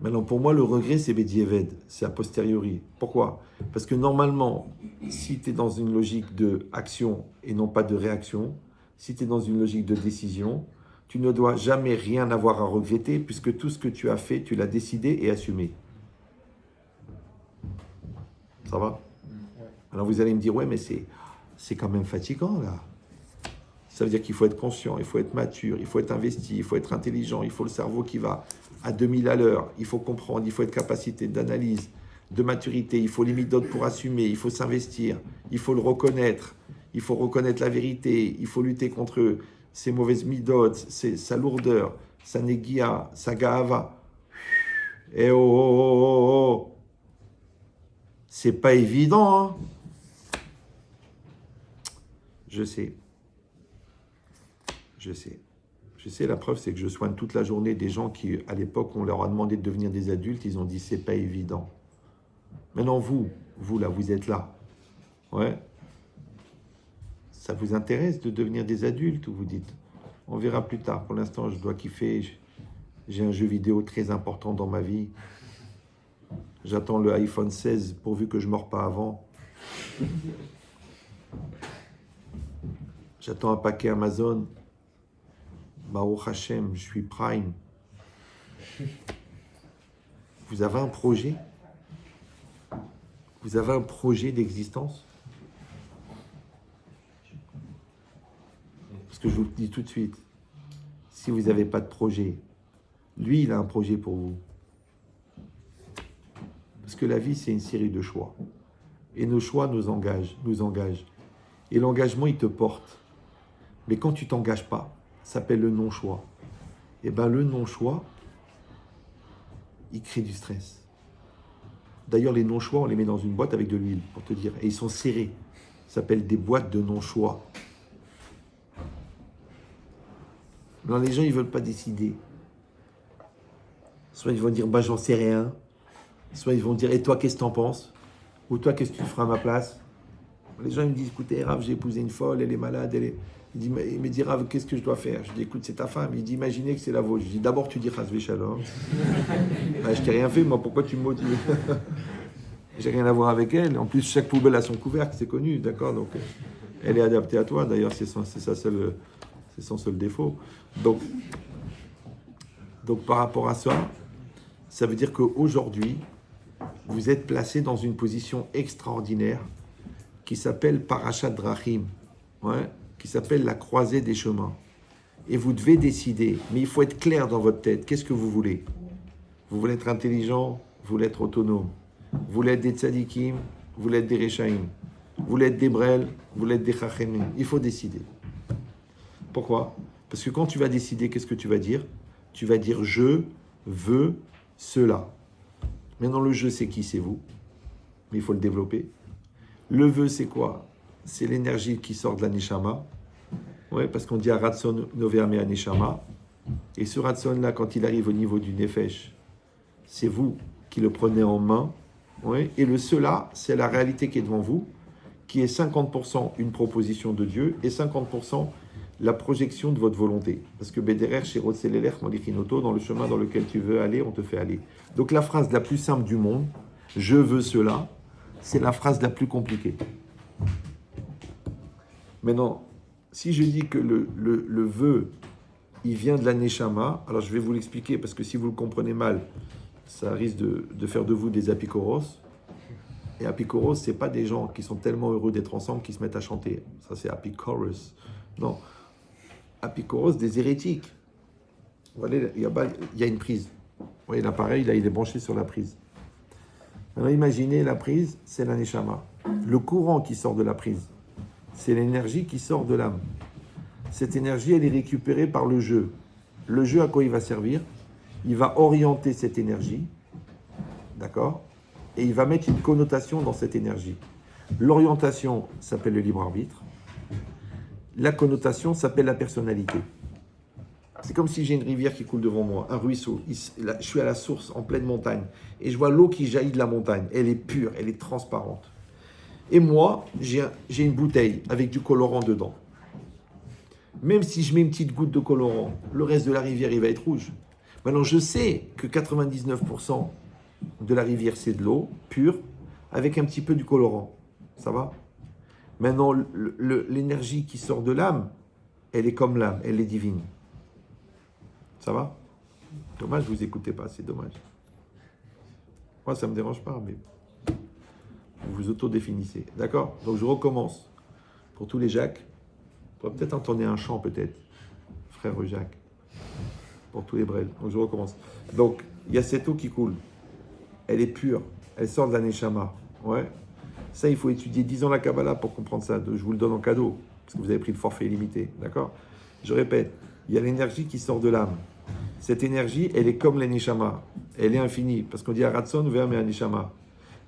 Maintenant, pour moi, le regret, c'est Bedieved, c'est a posteriori. Pourquoi? Parce que normalement, si tu es dans une logique de action et non pas de réaction, si tu es dans une logique de décision, tu ne dois jamais rien avoir à regretter, puisque tout ce que tu as fait, tu l'as décidé et assumé. Ça va? Alors vous allez me dire, ouais, mais c'est quand même fatigant, là. Ça veut dire qu'il faut être conscient, il faut être mature, il faut être investi, il faut être intelligent, il faut le cerveau qui va à 2000 à l'heure, il faut comprendre, il faut être capacité d'analyse, de maturité, il faut les midotes pour assumer, il faut s'investir, il faut le reconnaître, il faut reconnaître la vérité, il faut lutter contre ses mauvaises midotes, sa lourdeur, sa negia, sa gaava. Eh oh, oh, oh, oh, oh. C'est pas évident, hein? Je sais. Je sais, la preuve, c'est que je soigne toute la journée des gens qui, à l'époque, on leur a demandé de devenir des adultes, ils ont dit, c'est pas évident. Maintenant, vous là, vous êtes là. Ouais. Ça vous intéresse de devenir des adultes, ou vous dites, on verra plus tard. Pour l'instant, je dois kiffer. J'ai un jeu vidéo très important dans ma vie. J'attends le iPhone 16 pourvu que je ne meure pas avant. J'attends un paquet Amazon. Baruch Hashem, je suis Prime. Vous avez un projet? Vous avez un projet d'existence? Parce que je vous le dis tout de suite, si vous n'avez pas de projet, lui, il a un projet pour vous. Parce que la vie, c'est une série de choix. Et nos choix nous engagent. Et l'engagement, il te porte. Mais quand tu t'engages pas, ça s'appelle le non-choix. Et bien, le non-choix, il crée du stress. D'ailleurs, les non-choix, on les met dans une boîte avec de l'huile, pour te dire. Et ils sont serrés. Ça s'appelle des boîtes de non-choix. Non, les gens, ils ne veulent pas décider. Soit ils vont dire, bah, j'en sais rien. Soit ils vont dire, et toi, qu'est-ce que t'en penses? Ou toi, qu'est-ce que tu feras à ma place? Les gens, ils me disent, écoutez, Rav, j'ai épousé une folle, elle est malade, Il me dit, Rav, qu'est-ce que je dois faire? Je dis, écoute, c'est ta femme. Il dit, imaginez que c'est la vôtre. Je dis, d'abord, tu dis, Chasvé Shalom. Je t'ai rien fait, moi, pourquoi tu me maudis? J'ai rien à voir avec elle. En plus, chaque poubelle a son couvercle, c'est connu, d'accord? Donc, elle est adaptée à toi. D'ailleurs, c'est son seul défaut. Donc, par rapport à ça, ça veut dire qu'aujourd'hui, vous êtes placé dans une position extraordinaire qui s'appelle Parashat Drachim, ouais, qui s'appelle la croisée des chemins. Et vous devez décider, mais il faut être clair dans votre tête. Qu'est-ce que vous voulez? Vous voulez être intelligent? Vous voulez être autonome? Vous voulez être des tzadikim? Vous voulez être des rechaim? Vous voulez être des brel? Vous voulez être des chachémim? Il faut décider. Pourquoi? Parce que quand tu vas décider, qu'est-ce que tu vas dire? Tu vas dire « je veux cela ». Maintenant, le « je », c'est qui? C'est vous. Mais il faut le développer. Le vœu, c'est quoi? C'est l'énergie qui sort de la neshama. Ouais, parce qu'on dit à Ratson Noverme à Neshama. Et ce Ratson-là, quand il arrive au niveau du Nefesh, c'est vous qui le prenez en main. Ouais, et le cela, c'est la réalité qui est devant vous, qui est 50% une proposition de Dieu et 50% la projection de votre volonté. Parce que Bederer, chez Rotzelelech, Malichinoto, dans le chemin dans lequel tu veux aller, on te fait aller. Donc la phrase la plus simple du monde, je veux cela, c'est la phrase la plus compliquée. Maintenant, si je dis que le vœu, il vient de la Neshama, alors je vais vous l'expliquer parce que si vous le comprenez mal, ça risque de faire de vous des apikoros. Et apikoros, ce n'est pas des gens qui sont tellement heureux d'être ensemble qui se mettent à chanter. Ça, c'est apikoros. Non. Apikoros, des hérétiques. Vous voyez, il y a une prise. Vous voyez l'appareil, là, il est branché sur la prise. Maintenant, imaginez la prise, c'est la Neshama. Le courant qui sort de la prise, c'est l'énergie qui sort de l'âme. Cette énergie, elle est récupérée par le jeu. Le jeu, à quoi il va servir? Il va orienter cette énergie, d'accord? Et il va mettre une connotation dans cette énergie. L'orientation s'appelle le libre arbitre. La connotation s'appelle la personnalité. C'est comme si j'ai une rivière qui coule devant moi, un ruisseau. Je suis à la source, en pleine montagne. Et je vois l'eau qui jaillit de la montagne. Elle est pure, elle est transparente. Et moi, j'ai une bouteille avec du colorant dedans. Même si je mets une petite goutte de colorant, le reste de la rivière, il va être rouge. Maintenant, je sais que 99% de la rivière, c'est de l'eau pure, avec un petit peu du colorant. Ça va? Maintenant, l'énergie qui sort de l'âme, elle est comme l'âme, elle est divine. Ça va? Dommage, vous écoutez pas, c'est dommage. Moi, ça me dérange pas, mais vous vous autodéfinissez. D'accord? Donc, je recommence. Pour tous les Jacques, on va peut-être entendre un chant, peut-être. Frère Jacques. Pour tous les brels. Donc, je recommence. Donc, il y a cette eau qui coule. Elle est pure. Elle sort de la Neshama. Ouais. Ça, il faut étudier 10 ans la Kabbalah pour comprendre ça. Je vous le donne en cadeau, parce que vous avez pris le forfait illimité. D'accord? Je répète, il y a l'énergie qui sort de l'âme. Cette énergie, elle est comme la Neshama. Elle est infinie, parce qu'on dit à Ratson, Verme et à Neshama.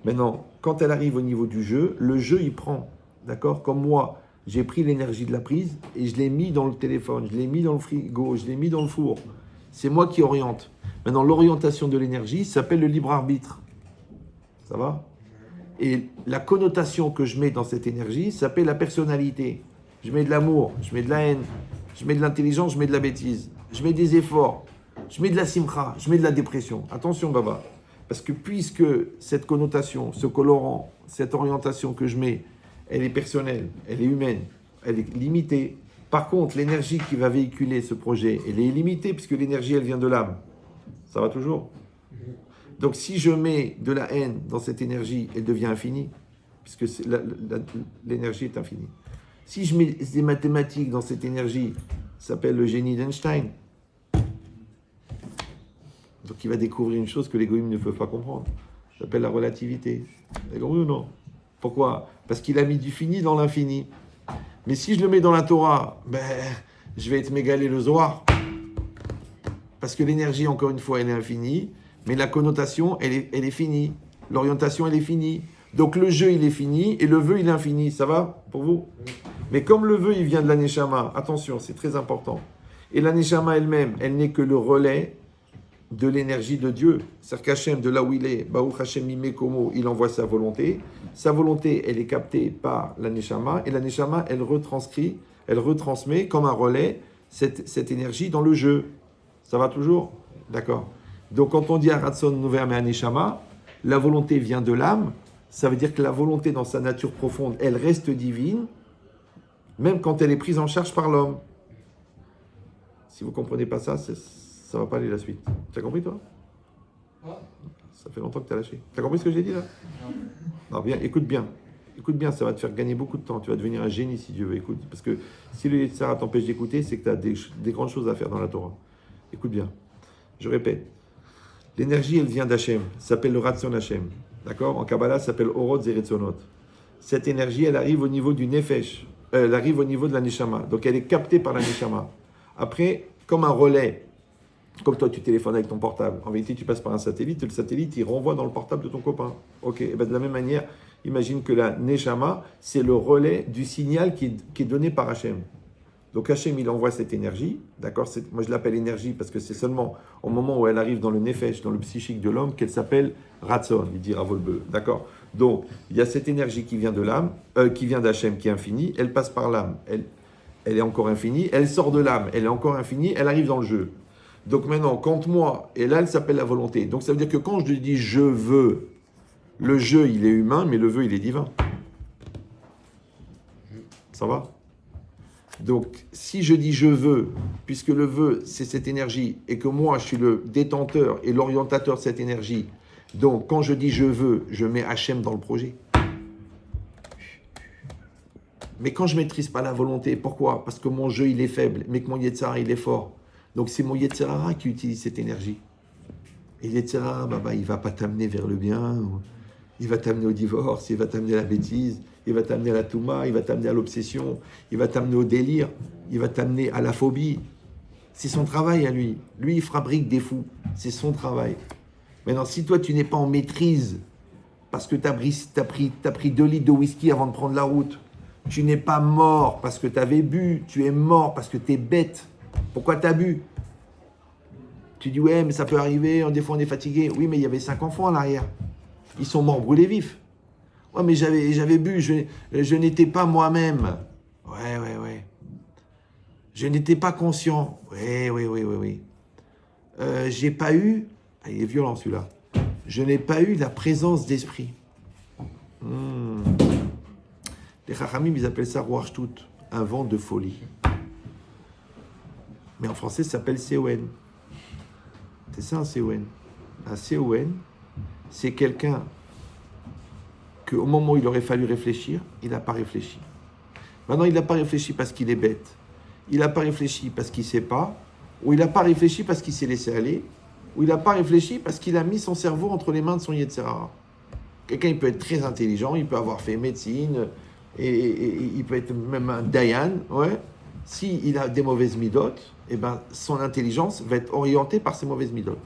Maintenant, quand elle arrive au niveau du jeu, le jeu, il prend. D'accord? Comme moi, j'ai pris l'énergie de la prise et je l'ai mis dans le téléphone, je l'ai mis dans le frigo, je l'ai mis dans le four. C'est moi qui oriente. Maintenant, l'orientation de l'énergie s'appelle le libre arbitre. Ça va? Et la connotation que je mets dans cette énergie s'appelle la personnalité. Je mets de l'amour, je mets de la haine, je mets de l'intelligence, je mets de la bêtise, je mets des efforts, je mets de la simcha, je mets de la dépression. Attention, Baba. Parce que puisque cette connotation, ce colorant, cette orientation que je mets, elle est personnelle, elle est humaine, elle est limitée. Par contre, l'énergie qui va véhiculer ce projet, elle est illimitée puisque l'énergie, elle vient de l'âme. Ça va toujours? Donc, si je mets de la haine dans cette énergie, elle devient infinie, puisque l'énergie est infinie. Si je mets des mathématiques dans cette énergie, ça s'appelle le génie d'Einstein. Donc, il va découvrir une chose que les goïms ne peuvent pas comprendre. Ça s'appelle la relativité. Vous avez compris ou non? Pourquoi? Parce qu'il a mis du fini dans l'infini. Mais si je le mets dans la Torah, je vais être mégalé le Zohar. Parce que l'énergie, encore une fois, elle est infinie, mais la connotation, elle est finie. L'orientation, elle est finie. Donc le jeu, il est fini, et le vœu, il est infini. Ça va pour vous? Mais comme le vœu, il vient de la Neshama, attention, c'est très important. Et la Neshama elle-même, elle n'est que le relais de l'énergie de Dieu. C'est-à-dire qu'Hachem, de là où il est, Baruch Hashem Mimekomo, il envoie sa volonté. Sa volonté, elle est captée par la Neshama, et la Neshama, elle retransmet comme un relais cette énergie dans le jeu. Ça va toujours? D'accord. Donc quand on dit Aratson Nouver mais Neshama, la volonté vient de l'âme, ça veut dire que la volonté dans sa nature profonde, elle reste divine, même quand elle est prise en charge par l'homme. Si vous ne comprenez pas ça, ça ne va pas aller la suite. Tu as compris toi? Ça fait longtemps que tu as lâché. Tu as compris ce que j'ai dit là? Non, bien, écoute bien. Écoute bien, ça va te faire gagner beaucoup de temps. Tu vas devenir un génie si Dieu veut. Écoute, parce que si le Yetzirah t'empêche d'écouter, c'est que tu as des grandes choses à faire dans la Torah. Écoute bien. Je répète. L'énergie, elle vient d'Hachem. Ça s'appelle le Ratson Hachem. D'accord? En Kabbalah, ça s'appelle Orot Zeretzonot. Cette énergie, elle arrive au niveau du Nefesh. Elle arrive au niveau de la Neshama. Donc, elle est captée par la Neshama. Après, comme un relais, Comme toi, tu téléphones avec ton portable. En vérité, tu passes par un satellite, et le satellite, il renvoie dans le portable de ton copain. Ok, et ben de la même manière, imagine que la Neshama, c'est le relais du signal qui est donné par Hachem. Donc Hachem, il envoie cette énergie, d'accord? Moi, je l'appelle énergie parce que c'est seulement au moment où elle arrive dans le nefesh, dans le psychique de l'homme, qu'elle s'appelle Ratzon, il dit Ravolbeu, d'accord? Donc, il y a cette énergie qui vient de l'âme, qui vient d'Hachem, qui est infinie, elle passe par l'âme, elle est encore infinie, elle sort de l'âme, elle est encore infinie, elle arrive dans le jeu. Donc maintenant, quand moi, et là, elle s'appelle la volonté. Donc ça veut dire que quand je dis je veux, le je, il est humain, mais le vœu, il est divin. Ça va? Donc, si je dis je veux, puisque le vœu, c'est cette énergie, et que moi, je suis le détenteur et l'orientateur de cette énergie, donc quand je dis je veux, je mets Hachem dans le projet. Mais quand je ne maîtrise pas la volonté, pourquoi? Parce que mon jeu, il est faible, mais que mon Yetzirah, il est fort. Donc, c'est mon Yetzirah qui utilise cette énergie. Et Yetzirah, il ne va pas t'amener vers le bien, il va t'amener au divorce, il va t'amener à la bêtise, il va t'amener à la touma, il va t'amener à l'obsession, il va t'amener au délire, il va t'amener à la phobie. C'est son travail à lui. Lui, il fabrique des fous. C'est son travail. Maintenant, si toi, tu n'es pas en maîtrise, parce que tu as pris 2 litres de whisky avant de prendre la route, tu n'es pas mort parce que tu avais bu, tu es mort parce que tu es bête. Pourquoi tu as bu? Tu dis, ouais, mais ça peut arriver, des fois on est fatigué. Oui, mais il y avait 5 enfants à l'arrière. Ils sont morts brûlés vifs. Ouais, mais j'avais bu, je n'étais pas moi-même. Ouais. Je n'étais pas conscient. Oui. J'ai pas eu... Ah, il est violent celui-là. Je n'ai pas eu la présence d'esprit. Les Chachamim, ils appellent ça Ruach Shtut, un vent de folie. Mais en français, ça s'appelle CON. C'est ça un CON. Un CON, c'est quelqu'un qu'au moment où il aurait fallu réfléchir, il n'a pas réfléchi. Maintenant, il n'a pas réfléchi parce qu'il est bête. Il n'a pas réfléchi parce qu'il ne sait pas. Ou il n'a pas réfléchi parce qu'il s'est laissé aller. Ou il n'a pas réfléchi parce qu'il a mis son cerveau entre les mains de son Yetzirah. Quelqu'un, il peut être très intelligent, il peut avoir fait médecine, et il peut être même un Dayan, ouais. S'il a des mauvaises midotes, eh ben, son intelligence va être orientée par ces mauvaises midotes.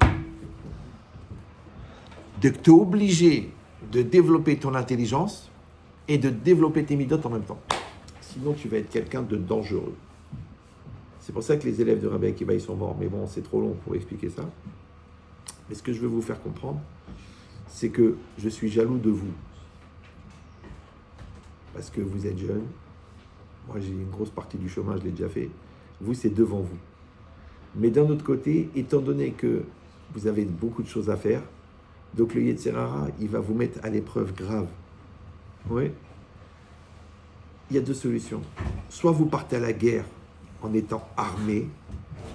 Donc, tu es obligé de développer ton intelligence et de développer tes midotes en même temps. Sinon, tu vas être quelqu'un de dangereux. C'est pour ça que les élèves de Rabbi Akiva, ils sont morts. Mais bon, c'est trop long pour expliquer ça. Mais ce que je veux vous faire comprendre, c'est que je suis jaloux de vous. Parce que vous êtes jeunes. Moi, j'ai une grosse partie du chemin, je l'ai déjà fait. Vous, c'est devant vous. Mais d'un autre côté, étant donné que vous avez beaucoup de choses à faire, donc le Yetzirah, il va vous mettre à l'épreuve grave. Oui. Il y a 2 solutions. Soit vous partez à la guerre en étant armé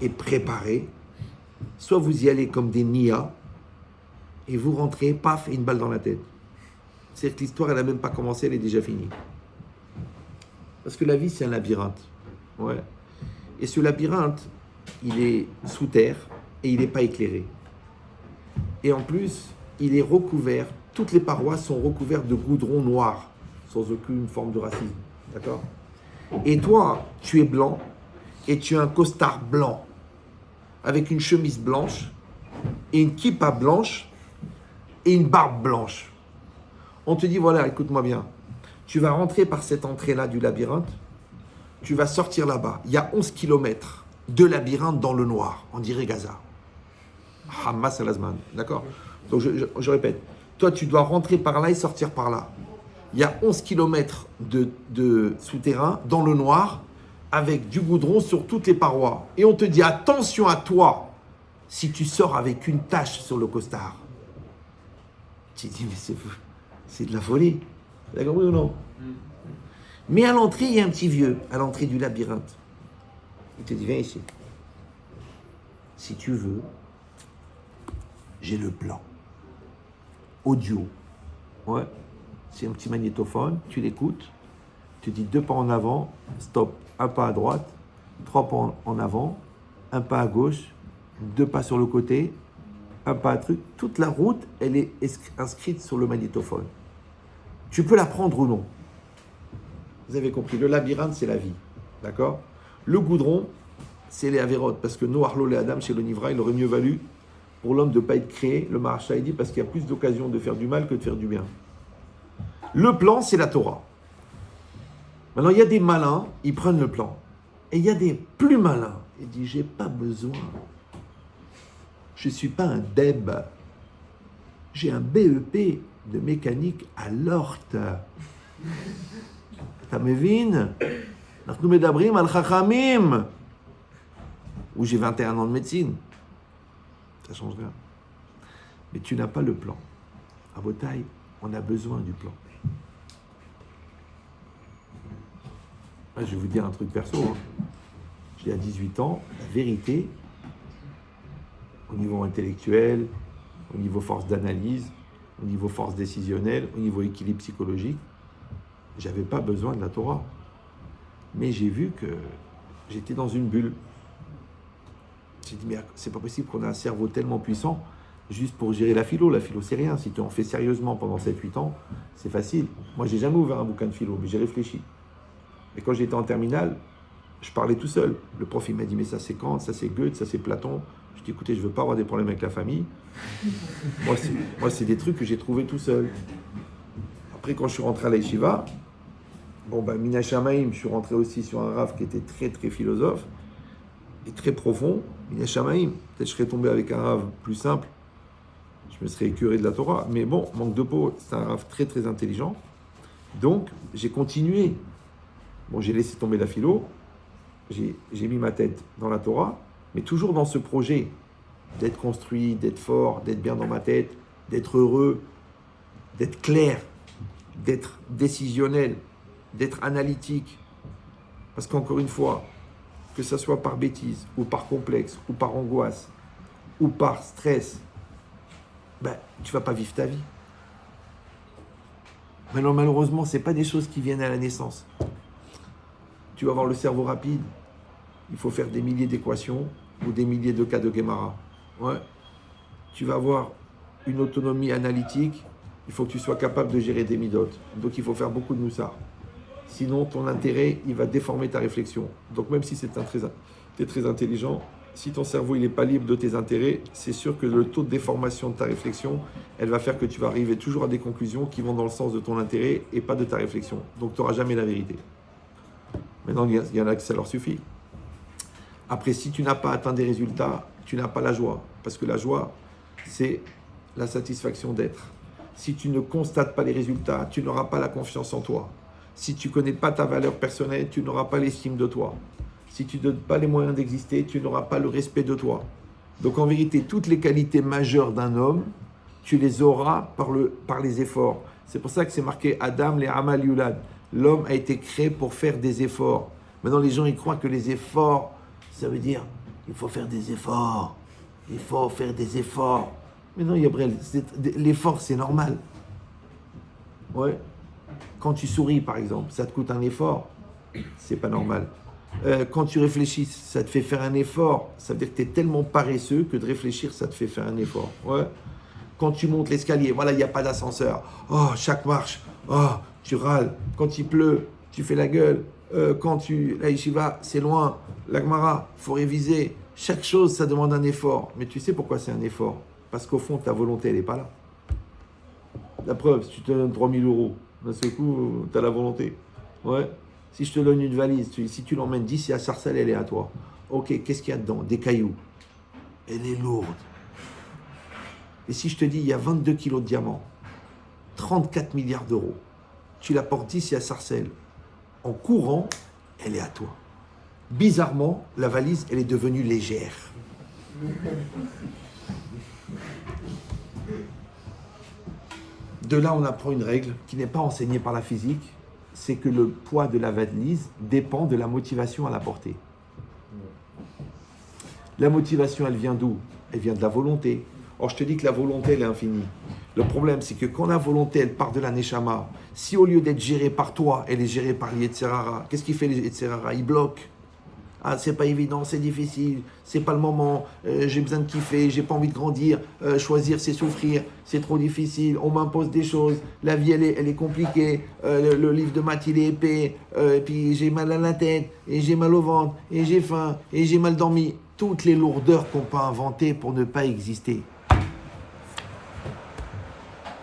et préparé, soit vous y allez comme des nias et vous rentrez, paf, et une balle dans la tête. C'est-à-dire que l'histoire, elle n'a même pas commencé, elle est déjà finie. Parce que la vie, c'est un labyrinthe. Ouais. Et ce labyrinthe, il est sous terre et il n'est pas éclairé. Et en plus, il est recouvert, toutes les parois sont recouvertes de goudron noir, sans aucune forme de racisme. D'accord? Et toi, tu es blanc et tu as un costard blanc avec une chemise blanche et une kippa blanche et une barbe blanche. On te dit, voilà, écoute-moi bien, tu vas rentrer par cette entrée-là du labyrinthe, tu vas sortir là-bas. Il y a 11 kilomètres de labyrinthe dans le noir, on dirait Gaza. Hamas al-Azman, d'accord? Donc je répète, toi tu dois rentrer par là et sortir par là. Il y a 11 kilomètres de souterrain dans le noir avec du goudron sur toutes les parois. Et on te dit, attention à toi si tu sors avec une tache sur le costard. Tu dis, mais c'est de la folie. Vous avez compris ou non? Mais à l'entrée, il y a un petit vieux, à l'entrée du labyrinthe. Il te dit, viens ici. Si tu veux, j'ai le plan. Audio. Ouais. C'est un petit magnétophone, tu l'écoutes, tu dis 2 pas en avant, stop, 1 pas à droite, 3 pas en avant, 1 pas à gauche, 2 pas sur le côté, 1 pas à truc. Toute la route, elle est inscrite sur le magnétophone. Tu peux la prendre ou non. Vous avez compris, le labyrinthe, c'est la vie. D'accord? Le goudron, c'est les Averot. Parce que Noach Lo le Adam, chez le Nivra, il aurait mieux valu pour l'homme de ne pas être créé, le Maharsha dit, parce qu'il y a plus d'occasions de faire du mal que de faire du bien. Le plan, c'est la Torah. Maintenant, il y a des malins, ils prennent le plan. Et il y a des plus malins. Ils disent, j'ai pas besoin. Je ne suis pas un DEB. J'ai un BEP de mécanique à l'Ort. T'as mevin? Nous medabrim al chachamim. Où j'ai 21 ans de médecine. Ça ne change rien. Mais tu n'as pas le plan. À Botaï, on a besoin du plan. Là, je vais vous dire un truc perso. J'ai à 18 ans, la vérité, au niveau intellectuel, au niveau force d'analyse, au niveau force décisionnelle, au niveau équilibre psychologique, j'avais pas besoin de la Torah. Mais j'ai vu que j'étais dans une bulle. J'ai dit, mais c'est pas possible qu'on ait un cerveau tellement puissant juste pour gérer la philo. La philo, c'est rien. Si tu en fais sérieusement pendant 7-8 ans, c'est facile. Moi, j'ai jamais ouvert un bouquin de philo, mais j'ai réfléchi. Et quand j'étais en terminale, je parlais tout seul. Le prof, il m'a dit, mais ça c'est Kant, ça c'est Goethe, ça c'est Platon. Je dis, écoutez, je veux pas avoir des problèmes avec la famille. Moi, c'est des trucs que j'ai trouvés tout seul. Après, quand je suis rentré à la yeshiva, Mina Shamaim, je suis rentré aussi sur un rav qui était très, très philosophe et très profond. Mina Shamaim, peut-être je serais tombé avec un rav plus simple. Je me serais écœuré de la Torah. Mais bon, manque de peau, c'est un rav très, très intelligent. Donc, j'ai continué. Bon, j'ai laissé tomber la philo. J'ai mis ma tête dans la Torah, mais toujours dans ce projet d'être construit, d'être fort, d'être bien dans ma tête, d'être heureux, d'être clair, d'être décisionnel, d'être analytique. Parce qu'encore une fois, que ce soit par bêtise, ou par complexe, ou par angoisse, ou par stress, tu ne vas pas vivre ta vie. Maintenant, malheureusement, ce n'est pas des choses qui viennent à la naissance. Tu vas avoir le cerveau rapide, il faut faire des milliers d'équations ou des milliers de cas de Gemara. Ouais. Tu vas avoir une autonomie analytique, il faut que tu sois capable de gérer des midotes. Donc il faut faire beaucoup de moussard. Sinon, ton intérêt, il va déformer ta réflexion. Donc même si tu es très intelligent, si ton cerveau n'est pas libre de tes intérêts, c'est sûr que le taux de déformation de ta réflexion, elle va faire que tu vas arriver toujours à des conclusions qui vont dans le sens de ton intérêt et pas de ta réflexion. Donc tu n'auras jamais la vérité. Maintenant, il y en a que ça leur suffit. Après, si tu n'as pas atteint des résultats, tu n'as pas la joie. Parce que la joie, c'est la satisfaction d'être. Si tu ne constates pas les résultats, tu n'auras pas la confiance en toi. Si tu ne connais pas ta valeur personnelle, tu n'auras pas l'estime de toi. Si tu ne donnes pas les moyens d'exister, tu n'auras pas le respect de toi. Donc en vérité, toutes les qualités majeures d'un homme, tu les auras par les efforts. C'est pour ça que c'est marqué Adam les Amal Yulad. L'homme a été créé pour faire des efforts. Maintenant, les gens, ils croient que les efforts, ça veut dire, il faut faire des efforts. Il faut faire des efforts. Mais non, Yabrel, l'effort, c'est normal. Ouais. Quand tu souris, par exemple, ça te coûte un effort. C'est pas normal. Quand tu réfléchis, ça te fait faire un effort. Ça veut dire que tu es tellement paresseux que de réfléchir, ça te fait faire un effort. Ouais. Quand tu montes l'escalier, voilà, il n'y a pas d'ascenseur. Oh, chaque marche, oh, tu râles. Quand il pleut, tu fais la gueule. La yeshiva, c'est loin. La Gemara, il faut réviser. Chaque chose, ça demande un effort. Mais tu sais pourquoi c'est un effort? Parce qu'au fond, ta volonté, elle n'est pas là. La preuve, si tu te donnes 3 000 €, d'un seul coup, tu as la volonté. Ouais. Si je te donne une valise, si tu l'emmènes d'ici à Sarcelles, elle est à toi. Ok, qu'est-ce qu'il y a dedans? Des cailloux. Elle est lourde. Et si je te dis, il y a 22 kilos de diamants, 34 milliards d'euros, tu la portes d'ici à Sarcelles, en courant, elle est à toi. Bizarrement, la valise, elle est devenue légère. De là, on apprend une règle qui n'est pas enseignée par la physique, c'est que le poids de la valise dépend de la motivation à la porter. La motivation, elle vient d'où? Elle vient de la volonté. Or, je te dis que la volonté, elle est infinie. Le problème, c'est que quand la volonté, elle part de la Neshama, si au lieu d'être gérée par toi, elle est gérée par l'Yetzerara, qu'est-ce qu'il fait l'Yetzerara? Il bloque. Ah, c'est pas évident, c'est difficile, c'est pas le moment, j'ai besoin de kiffer, j'ai pas envie de grandir, choisir c'est souffrir, c'est trop difficile, on m'impose des choses, la vie elle est compliquée, le livre de maths il est épais, et puis j'ai mal à la tête, et j'ai mal au ventre, et j'ai faim, et j'ai mal dormi. Toutes les lourdeurs qu'on peut inventer pour ne pas exister.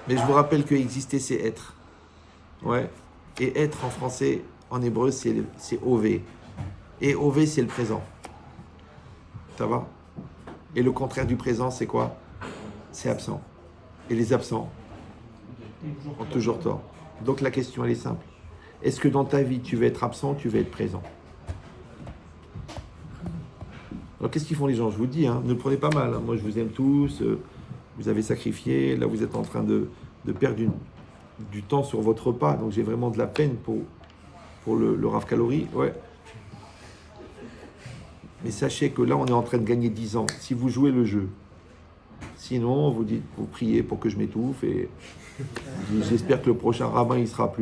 Mais je vous rappelle que exister c'est être. Ouais. Et être en français, en hébreu, c'est OV. Et OV, c'est le présent. Ça va? Et le contraire du présent, c'est quoi? C'est absent. Et les absents ont toujours tort. Donc la question, elle est simple. Est-ce que dans ta vie, tu veux être absent ou tu veux être présent? Alors qu'est-ce qu'ils font les gens? Je vous dis, ne le prenez pas mal. Moi, je vous aime tous. Vous avez sacrifié. Là, vous êtes en train de perdre du temps sur votre repas. Donc j'ai vraiment de la peine pour le Rav Calorie. Ouais. Mais sachez que là, on est en train de gagner 10 ans. Si vous jouez le jeu. Sinon, vous priez pour que je m'étouffe. Et j'espère que le prochain rabbin, il sera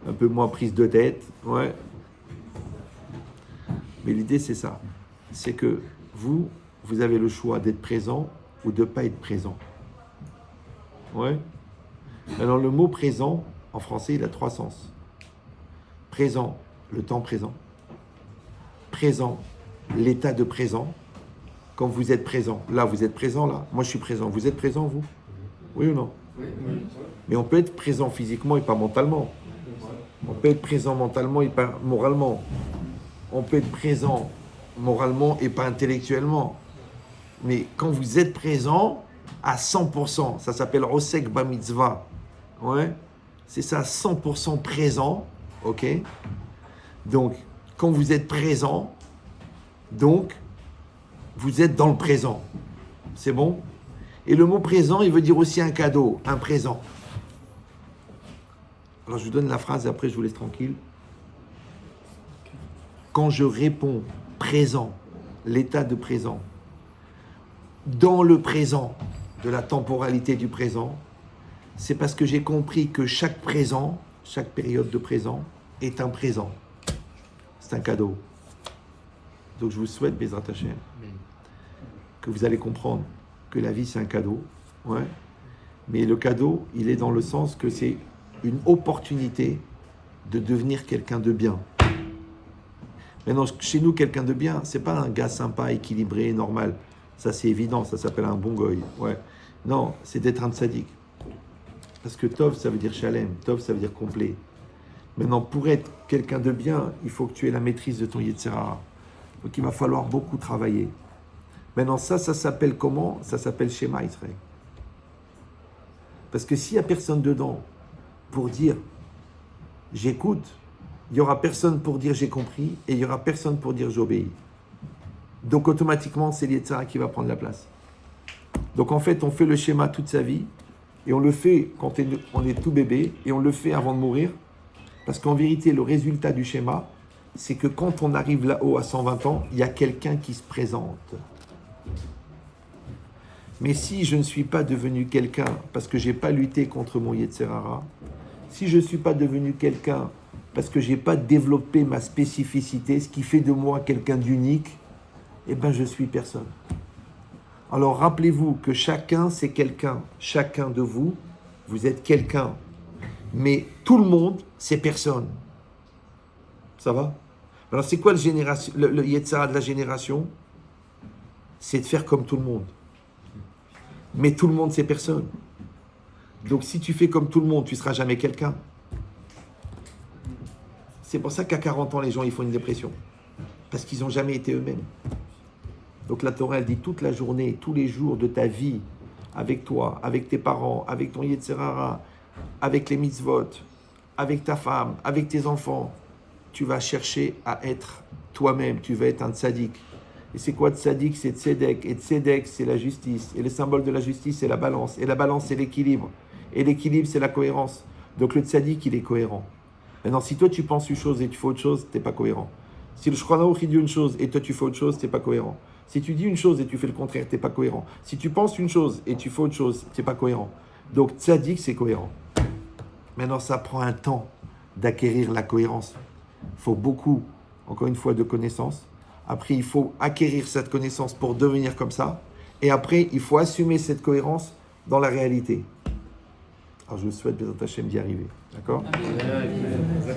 un peu moins prise de tête. Ouais. Mais l'idée, c'est ça. C'est que vous avez le choix d'être présent ou de ne pas être présent. Ouais. Alors, le mot présent, en français, il a 3 sens. Présent, le temps présent. Présent, l'état de présent. Quand vous êtes présent, là, vous êtes présent, là. Moi, je suis présent. Vous êtes présent, vous? Oui ou non? Oui. Mais on peut être présent physiquement et pas mentalement. On peut être présent mentalement et pas moralement. On peut être présent moralement et pas intellectuellement. Mais quand vous êtes présent à 100%, ça s'appelle Osek Ba Mitzvah. Ouais, c'est ça, 100% présent. Ok? Donc, quand vous êtes présent, donc, vous êtes dans le présent. C'est bon? Et le mot présent, il veut dire aussi un cadeau, un présent. Alors, je vous donne la phrase et après, je vous laisse tranquille. Quand je réponds présent, l'état de présent, dans le présent, de la temporalité du présent, c'est parce que j'ai compris que chaque présent, chaque période de présent, est un présent. C'est un cadeau. Donc je vous souhaite, Bezrat Hashem, que vous allez comprendre que la vie c'est un cadeau. Ouais. Mais le cadeau, il est dans le sens que c'est une opportunité de devenir quelqu'un de bien. Maintenant, chez nous, quelqu'un de bien, c'est pas un gars sympa, équilibré, normal. Ça, c'est évident, ça s'appelle un bon goy. Ouais. Non, c'est d'être un tzaddik. Parce que Tov, ça veut dire Shalem. Tov, ça veut dire complet. Maintenant, pour être quelqu'un de bien, il faut que tu aies la maîtrise de ton Yetzer Hara. Donc, il va falloir beaucoup travailler. Maintenant, ça s'appelle comment? Ça s'appelle Shema Israël. Parce que s'il n'y a personne dedans pour dire « j'écoute », il n'y aura personne pour dire « j'ai compris » et il n'y aura personne pour dire « j'obéis ». Donc, automatiquement, c'est Yetzer Hara qui va prendre la place. Donc, en fait, on fait le schéma toute sa vie et on le fait quand on est tout bébé et on le fait avant de mourir. Parce qu'en vérité, le résultat du schéma, c'est que quand on arrive là-haut à 120 ans, il y a quelqu'un qui se présente. Mais si je ne suis pas devenu quelqu'un parce que je n'ai pas lutté contre mon Yetzer Hara, si je ne suis pas devenu quelqu'un parce que je n'ai pas développé ma spécificité, ce qui fait de moi quelqu'un d'unique, eh bien je suis personne. Alors rappelez-vous que chacun c'est quelqu'un, chacun de vous, vous êtes quelqu'un. Mais tout le monde, c'est personne. Ça va? Alors c'est quoi le Yetzer Hara de la génération? C'est de faire comme tout le monde. Mais tout le monde, c'est personne. Donc si tu fais comme tout le monde, tu ne seras jamais quelqu'un. C'est pour ça qu'à 40 ans, les gens ils font une dépression. Parce qu'ils n'ont jamais été eux-mêmes. Donc la Torah, elle dit toute la journée, tous les jours de ta vie, avec toi, avec tes parents, avec ton Yetzer Hara, avec les mitzvot, avec ta femme, avec tes enfants, tu vas chercher à être toi-même, tu vas être un tzaddik. Et c'est quoi tzaddik? C'est tzedek, et tzedek c'est la justice, et le symbole de la justice c'est la balance, et la balance c'est l'équilibre, et l'équilibre c'est la cohérence. Donc le tzaddik il est cohérent. Maintenant si toi tu penses une chose et tu fais autre chose, t'es pas cohérent. Si le Shulchan Aruch dit une chose et toi tu fais autre chose, t'es pas cohérent. Si tu dis une chose et tu fais le contraire, t'es pas cohérent. Si tu penses une chose et tu fais autre chose, t'es pas cohérent. Donc tzaddik c'est cohérent. Maintenant ça prend un temps d'acquérir la cohérence. Il faut beaucoup, encore une fois, de connaissances. Après, il faut acquérir cette connaissance pour devenir comme ça. Et après, il faut assumer cette cohérence dans la réalité. Alors, je vous souhaite, Bézat Hachem, d'y arriver. D'accord ?